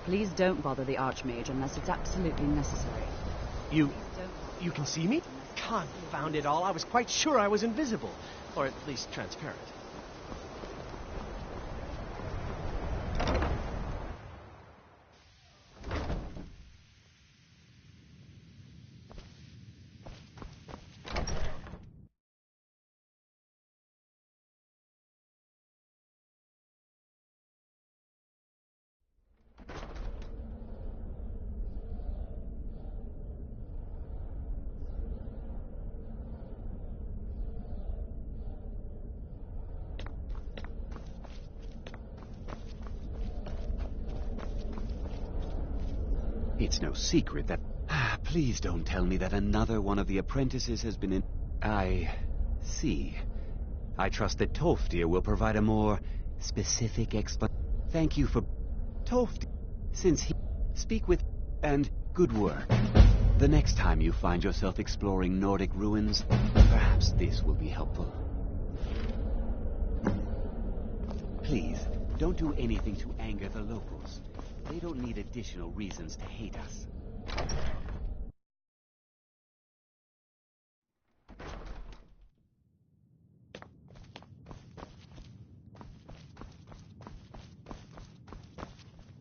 Please don't bother the Archmage unless it's absolutely necessary. You can see me? Confound it all, I was quite sure I was invisible. Or at least transparent. It's no secret that... Please don't tell me that another one of the apprentices has been in... I see. I trust that Toftir will provide a more specific explanation. Thank you for... Toftir, since he... Speak with... And good work. The next time you find yourself exploring Nordic ruins, perhaps this will be helpful. Please, don't do anything to anger the locals. They don't need additional reasons to hate us.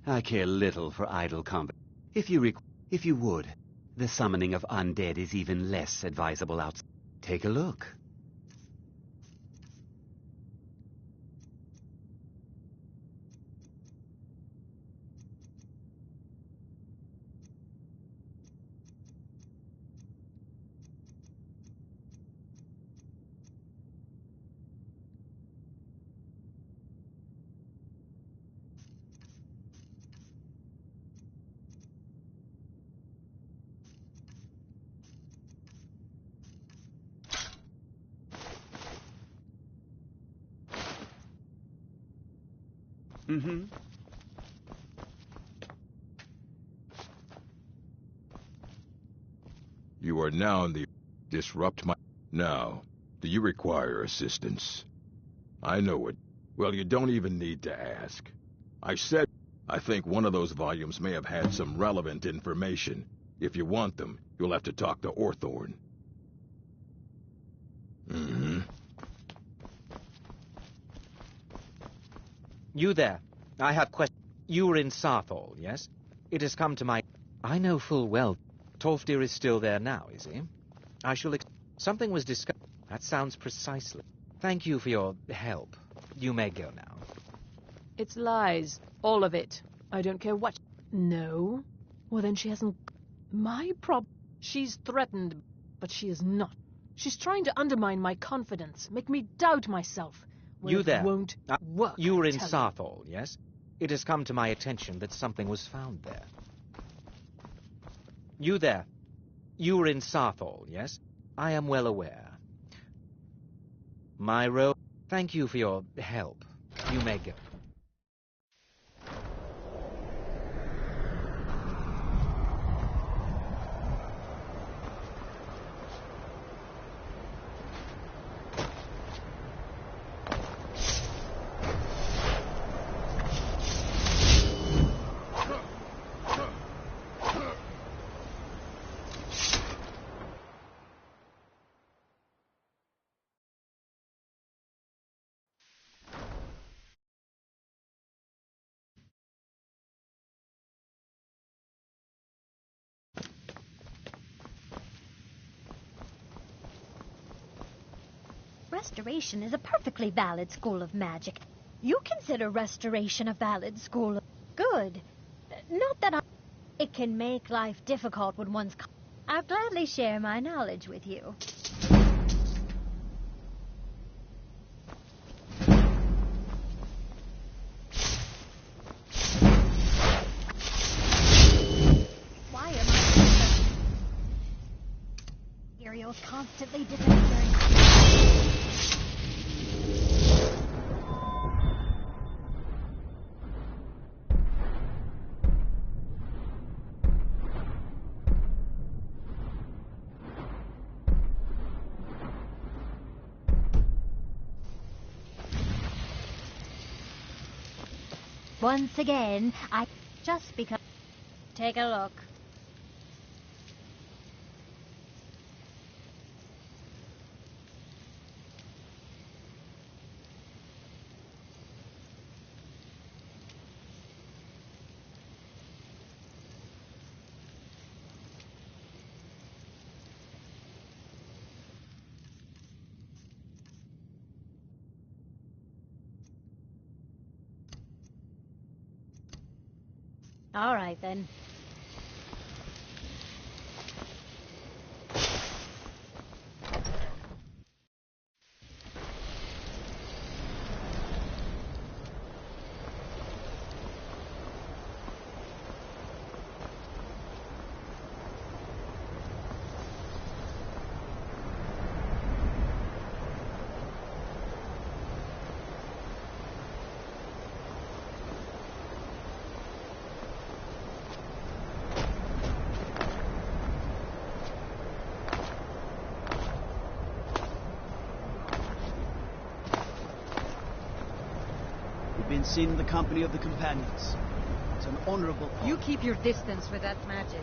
I care little for idle conversation. If you would, the summoning of undead is even less advisable outside. Take a look. Mm-hmm. You are now in the... Disrupt my... Now, do you require assistance? I know it. Well, you don't even need to ask. I said... I think one of those volumes may have had some relevant information. If you want them, you'll have to talk to Orthorn. Mm-hmm. You there. I have questions. You were in Sarthol, yes? It has come to my... I know full well. Tolfdir is still there now, is he? I shall... Something was discussed. That sounds precisely. Thank you for your help. You may go now. It's lies. All of it. I don't care what... No? Well, then she hasn't... My problem... She's threatened, but she is not. She's trying to undermine my confidence, make me doubt myself. Well, you there. Won't work, you were in tell Sarthol, yes? It has come to my attention that something was found there. You there. You were in Sarthal, yes? I am well aware. My role... Thank you for your help. You may go. Restoration is a perfectly valid school of magic. You consider restoration a valid school of... Good. Not that it can make life difficult when one's... I'll gladly share my knowledge with you. Why am I... Materials constantly disappearing. Once again, I just because... Take a look. All right, then. Been seen in the company of the companions. It's an honorable... You keep your distance with that magic.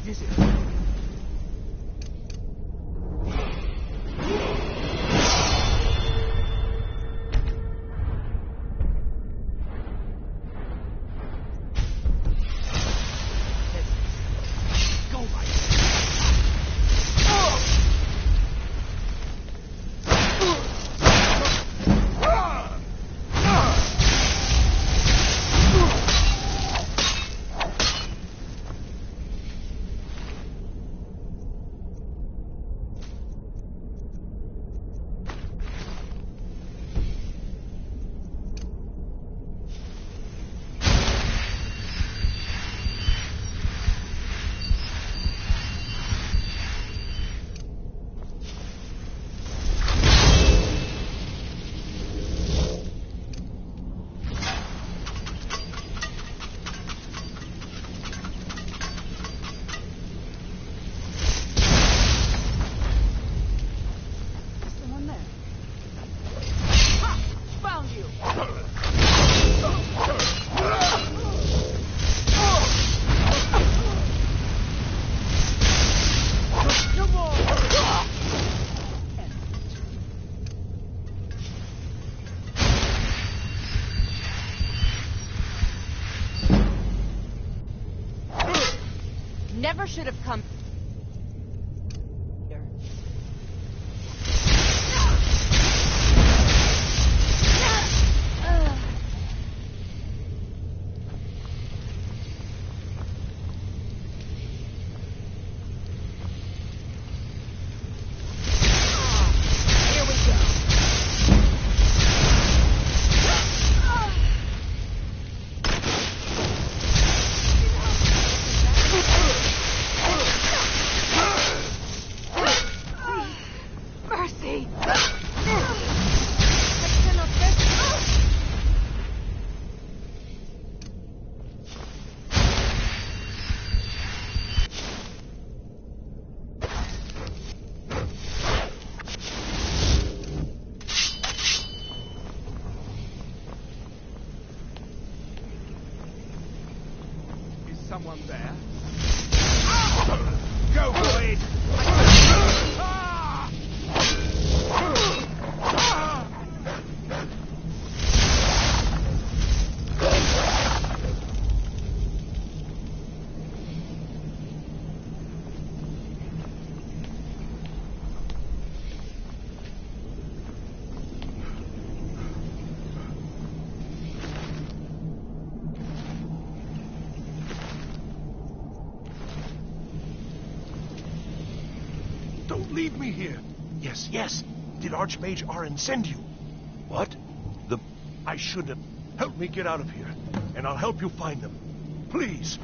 What is it? Never should have come. Someone there? Go for it! Don't leave me here. Yes, yes. Did Archmage Arin send you? What? I shouldn't have. Help me get out of here, and I'll help you find them. Please.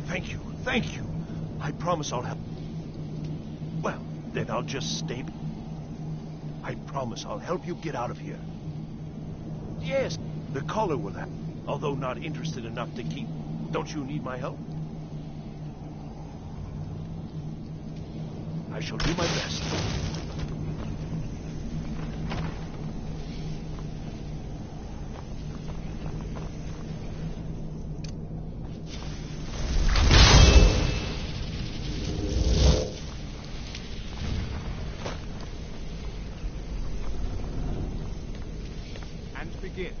Thank you, thank you. I promise I'll help. Well, then I'll just stay. I promise I'll help you get out of here. Yes, the caller will help, although not interested enough to keep. Don't you need my help? I shall do my best. And begin.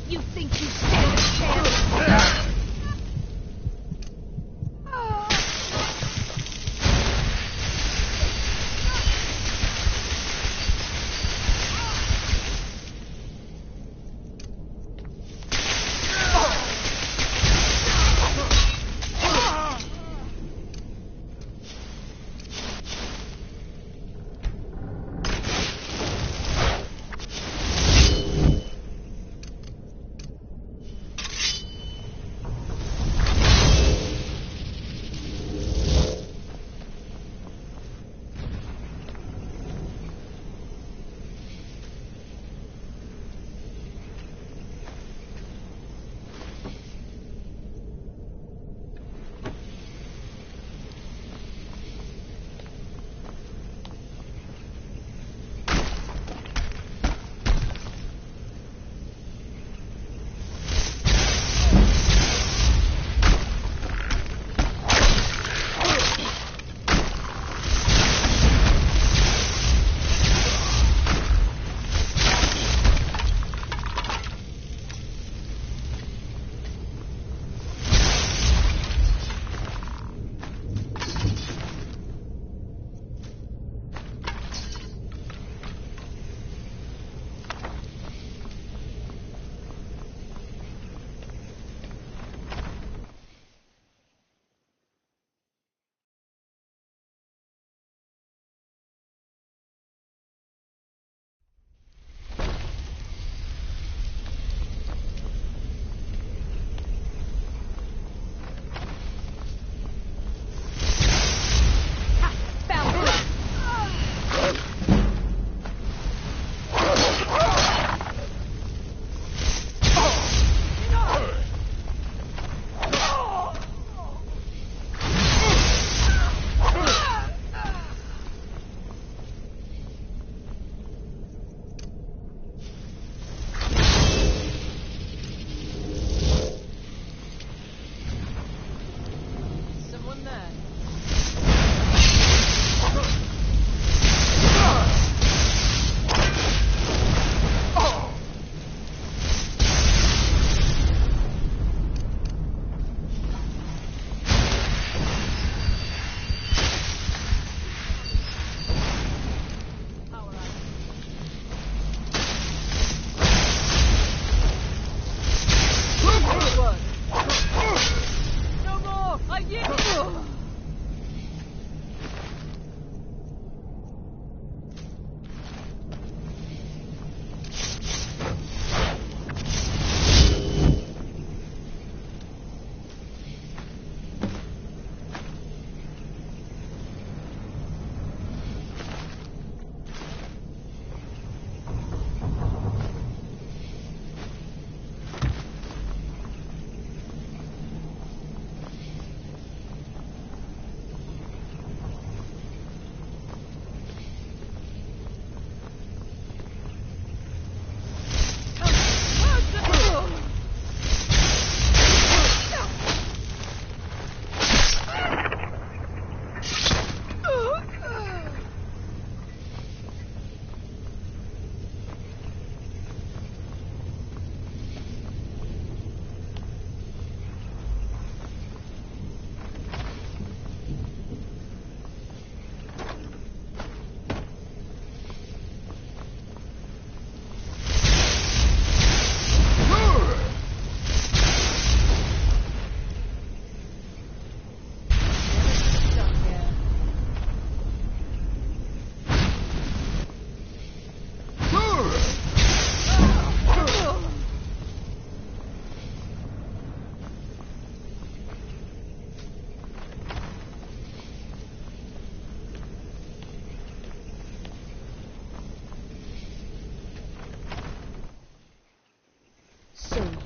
You think you stand a chance?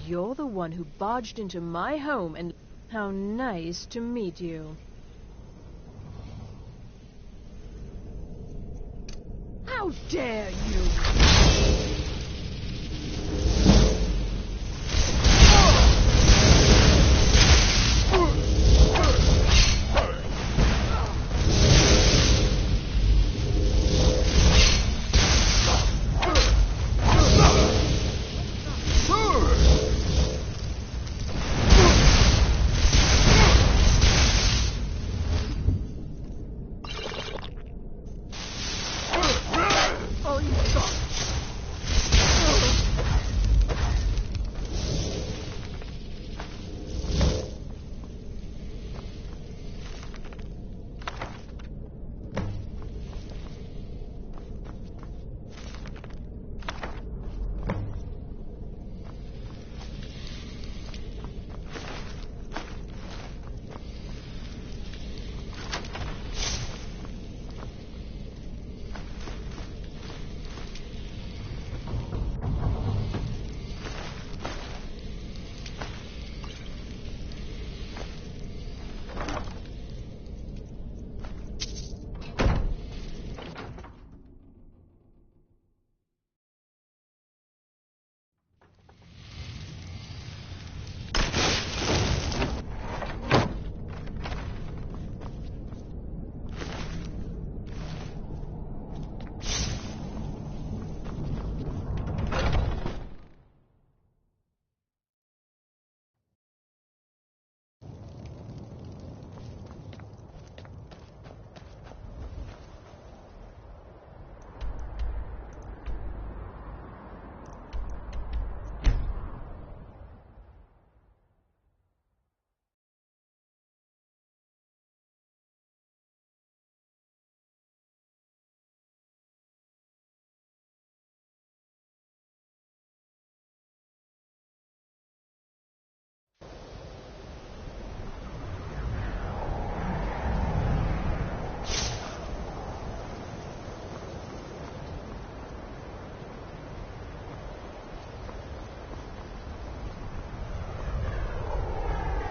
you're the one who barged into my home and... How nice to meet you. How dare you!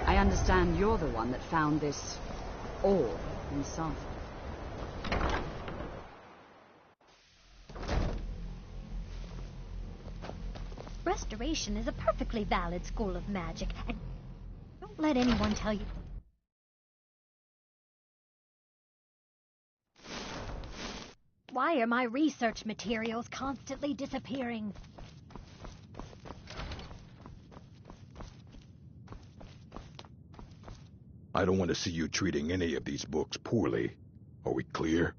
I understand you're the one that found this orb in South. Restoration is a perfectly valid school of magic, and don't let anyone tell you... Why are my research materials constantly disappearing? I don't want to see you treating any of these books poorly. Are we clear?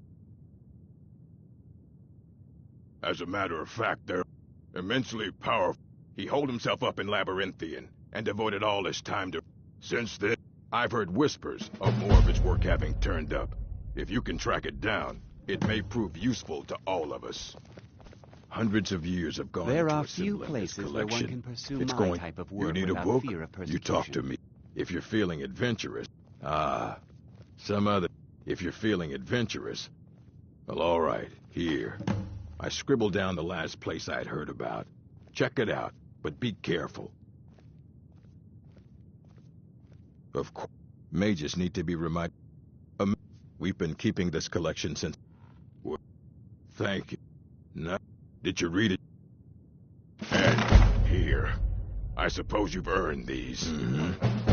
As a matter of fact, they're immensely powerful. He holed himself up in Labyrinthian and devoted all his time to... Since then, I've heard whispers of more of his work having turned up. If you can track it down, it may prove useful to all of us. Hundreds of years have gone There into are few assembling this places where one collection. can pursue It's my going... type of You work need a without book? fear of You talk to persecution. me. If you're feeling adventurous... Ah, some other... If you're feeling adventurous... Well, all right, here. I scribbled down the last place I'd heard about. Check it out, but be careful. Of course, mages need to be reminded. We've been keeping this collection since... Well, thank you. No, did you read it? And here. I suppose you've earned these. Mm-hmm.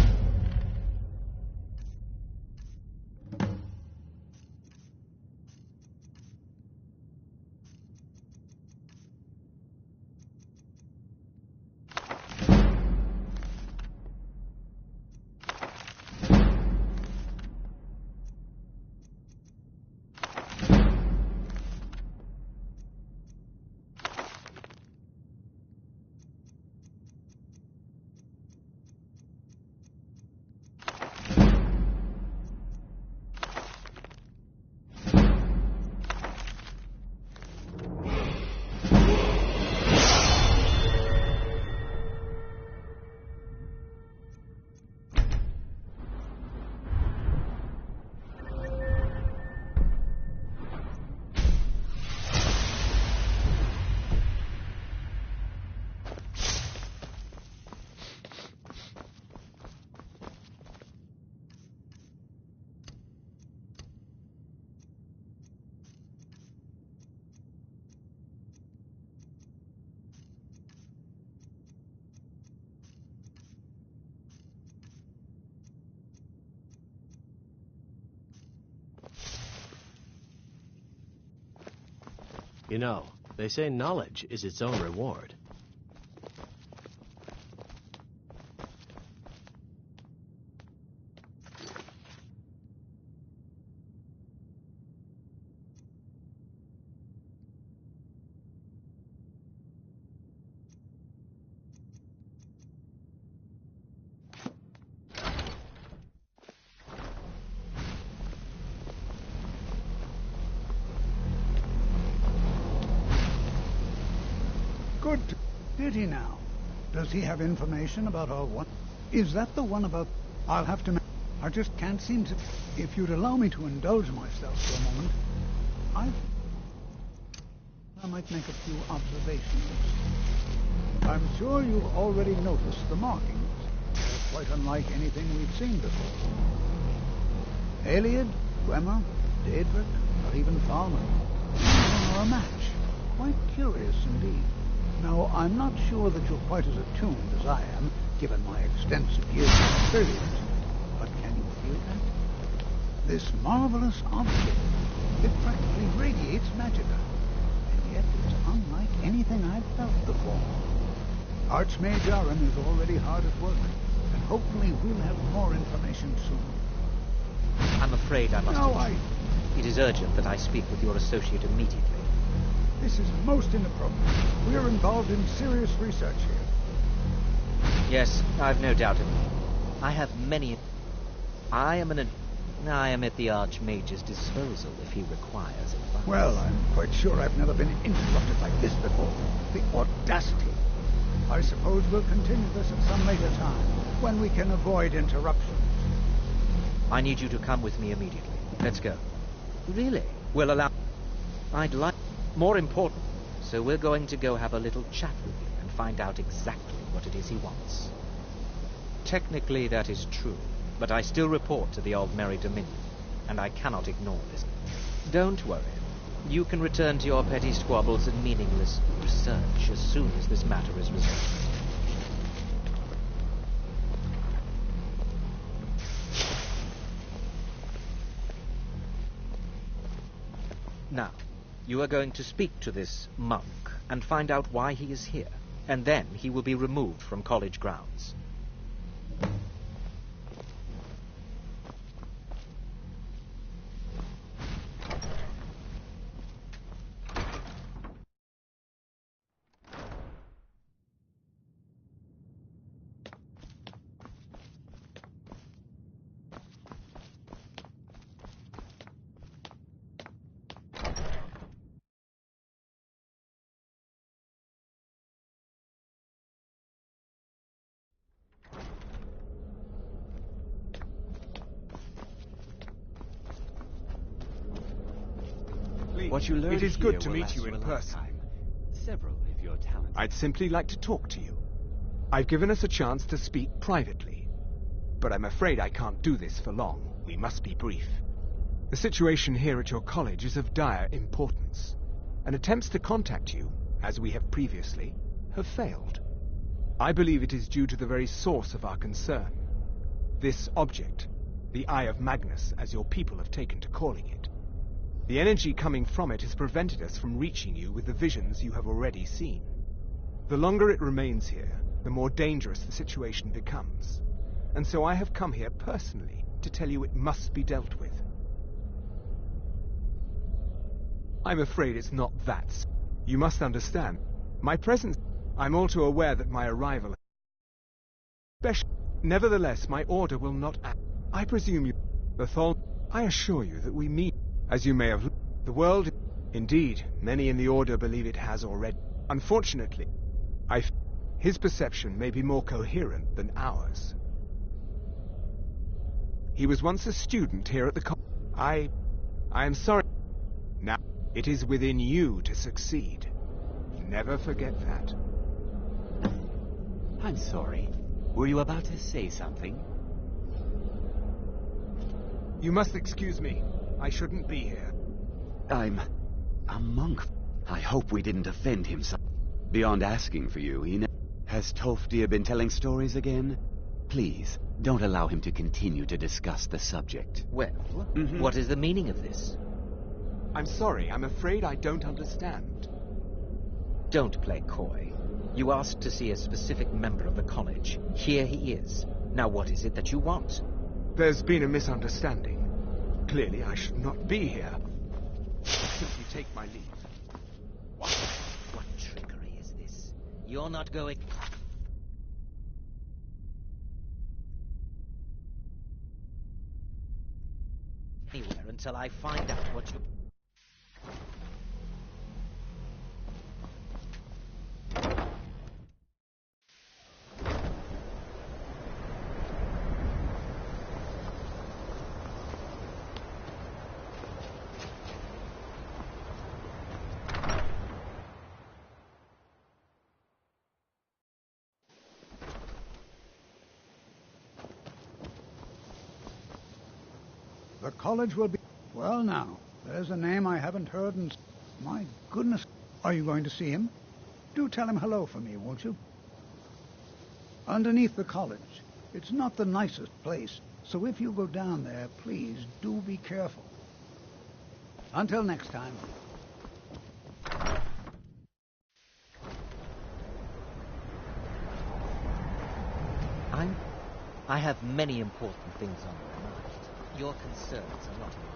You know, they say knowledge is its own reward. Good. Did he now? Does he have information about our one? Is that the one about... I'll have to... I just can't seem to... If you'd allow me to indulge myself for a moment, I might make a few observations. I'm sure you've already noticed the markings. They're quite unlike anything we've seen before. Aliad, Gwemmer, Daedric, or even Falmer. None are a match. Quite curious indeed. Now, I'm not sure that you're quite as attuned as I am, given my extensive years of experience. But can you feel that? This marvelous object, it practically radiates magicka. And yet it's unlike anything I've felt before. Archmage Aaron is already hard at work, and hopefully we'll have more information soon. I'm afraid I must... No, It is urgent that I speak with your associate immediately. This is most inappropriate. We're involved in serious research here. Yes, I've no doubt of it. I have many... I am at the Archmage's disposal if he requires advice. Well, I'm quite sure I've never been interrupted like this before. The audacity. I suppose we'll continue this at some later time, when we can avoid interruptions. I need you to come with me immediately. Let's go. Really? We'll allow... I'd like... More important. So we're going to go have a little chat with him and find out exactly what it is he wants. Technically, that is true, but I still report to the Aldmeri Dominion, and I cannot ignore this. Don't worry. You can return to your petty squabbles and meaningless research as soon as this matter is resolved. Now, you are going to speak to this monk and find out why he is here, and then he will be removed from college grounds. What you learn It is here good to will meet last you in a person. lifetime. Several of your talents. I'd simply like to talk to you. I've given us a chance to speak privately. But I'm afraid I can't do this for long. We must be brief. The situation here at your college is of dire importance, and attempts to contact you, as we have previously, have failed. I believe it is due to the very source of our concern. This object, the Eye of Magnus, as your people have taken to calling it. The energy coming from it has prevented us from reaching you with the visions you have already seen. The longer it remains here, the more dangerous the situation becomes. And so I have come here personally to tell you it must be dealt with. I'm afraid it's not that. You must understand. My presence... I'm all too aware that my arrival... Nevertheless, my order will not act. I presume you... Bethol... I assure you that we meet... As you may have... The world... Indeed, many in the Order believe it has already. Unfortunately, his perception may be more coherent than ours. He was once a student here at the I am sorry. Now, it is within you to succeed. Never forget that. I'm sorry. Were you about to say something? You must excuse me. I shouldn't be here. I'm a monk. I hope we didn't offend him so. Beyond asking for you, has Tolfdir been telling stories again? Please, don't allow him to continue to discuss the subject. Well, what is the meaning of this? I'm sorry, I'm afraid I don't understand. Don't play coy. You asked to see a specific member of the college. Here he is. Now what is it that you want? There's been a misunderstanding. Clearly, I should not be here. Simply take my leave. What trickery is this? You're not going... anywhere until I find out what you... The college will be... Well, now, there's a name I haven't heard in... My goodness. Are you going to see him? Do tell him hello for me, won't you? Underneath the college. It's not the nicest place, so if you go down there, please do be careful. Until next time. I have many important things on my mind. Your concerns are not mine.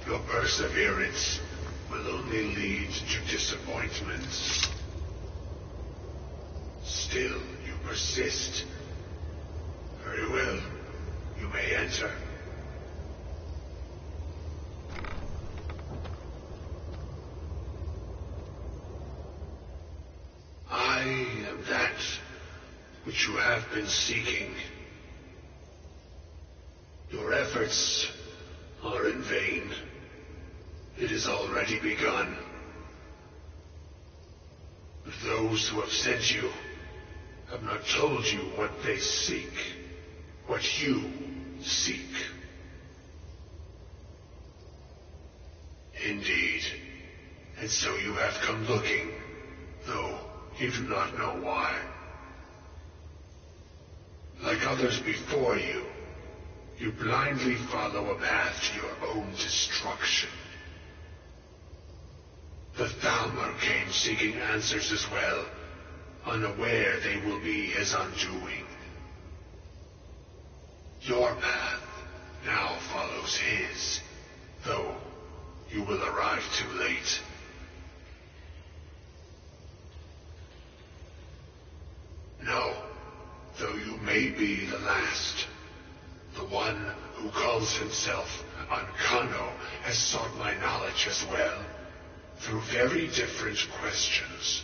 Your perseverance will only lead to disappointments. Still, you persist. Very well. You may enter. I am that which you have been seeking. Your efforts are in vain. It has already begun. But those who have sent you have not told you what they seek, what you seek. Indeed. And so you have come looking, though you do not know why. Like others before you, you blindly follow a path to your own destruction. The Thalmor came seeking answers as well, unaware they will be his undoing. Your path now follows his, though you will arrive too late. No, though you may be the last, the one who calls himself Ankano has sought my knowledge as well, through very different questions.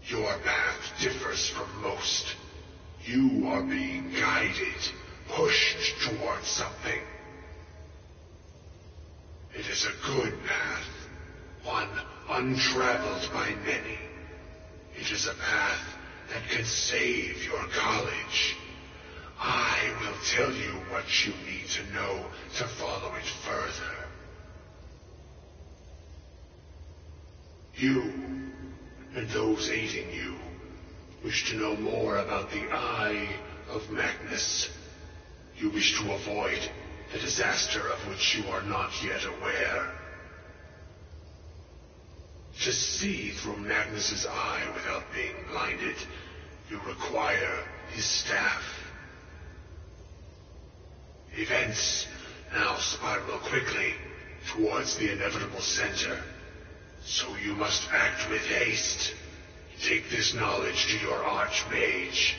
Your path differs from most. You are being guided, pushed towards something. It is a good path, one untraveled by many. It is a path that can save your college. I will tell you what you need to know to follow it further. You, and those aiding you, wish to know more about the Eye of Magnus. You wish to avoid the disaster of which you are not yet aware. To see through Magnus's eye without being blinded, you require his staff. Events now spiral quickly towards the inevitable center. So you must act with haste. Take this knowledge to your Archmage.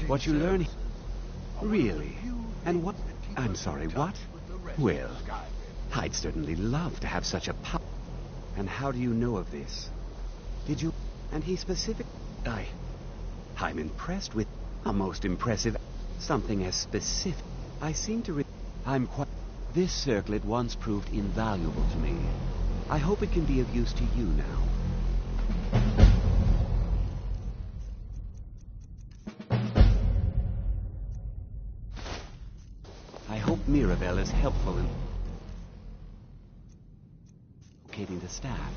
What you learn... Really? And what... I'm sorry, what? Well, I'd certainly love to have such a power. And how do you know of this? Did you... And he specific... I'm impressed with... A most impressive... Something as specific... I seem to... I'm quite... This circlet once proved invaluable to me. I hope it can be of use to you now. I hope Mirabelle is helpful in locating the staff.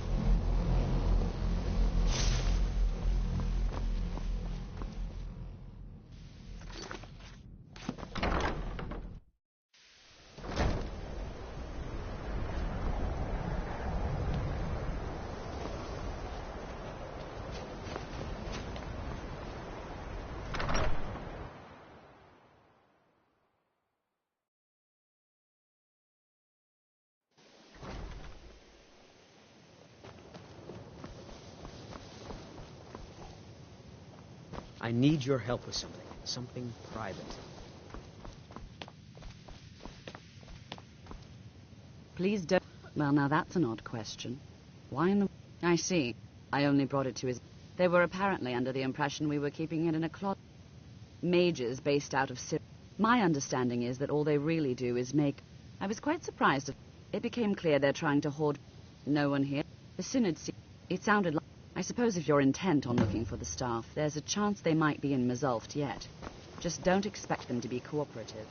I need your help with something. Something private. Please don't... Well, now that's an odd question. Why in the... I see. I only brought it to his... They were apparently under the impression we were keeping it in a closet. Mages based out of Syria. My understanding is that all they really do is make... I was quite surprised. It became clear they're trying to hoard... No one here. The Synod... It sounded like... I suppose if you're intent on looking for the staff, there's a chance they might be in Mazulft yet. Just don't expect them to be cooperative.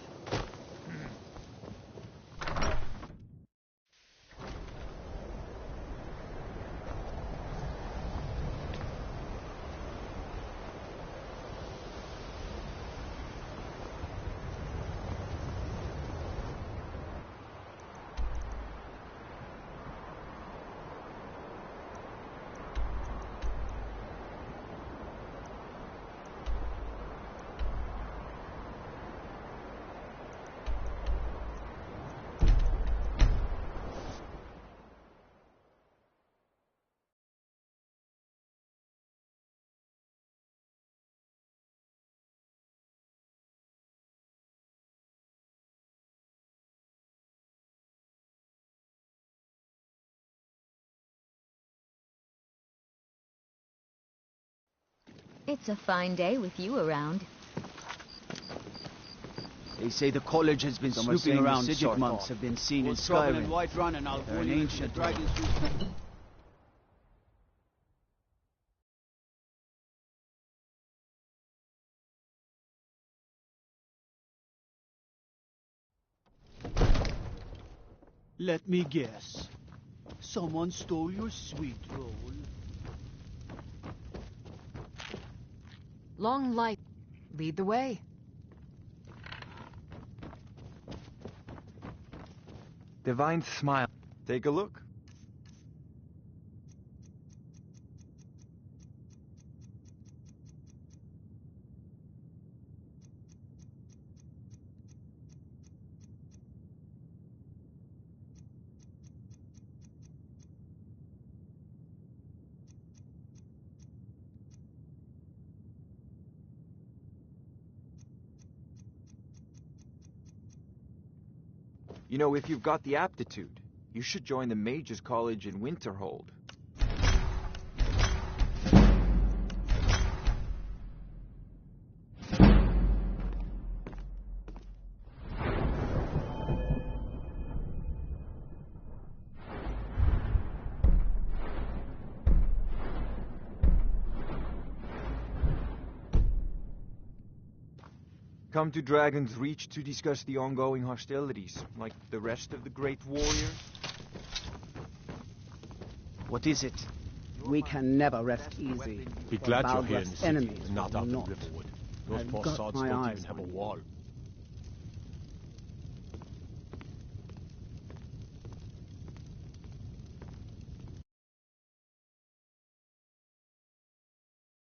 It's a fine day with you around. They say the college has been Some are snooping saying the around. Sigil Sigil monks have been seen in Skyrim. They're an ancient dragon. Let me guess. Someone stole your sweet roll. Long light. Lead the way. Divine smile. Take a look. You know, if you've got the aptitude, you should join the Mages College in Winterhold. Come to Dragon's Reach to discuss the ongoing hostilities, like the rest of the great warriors. What is it? We can never rest easy. Be glad you're Baldra's here in the city, enemies and not will out in not. Riverwood. Those I've poor got sods my don't eyes even have a on you. wall.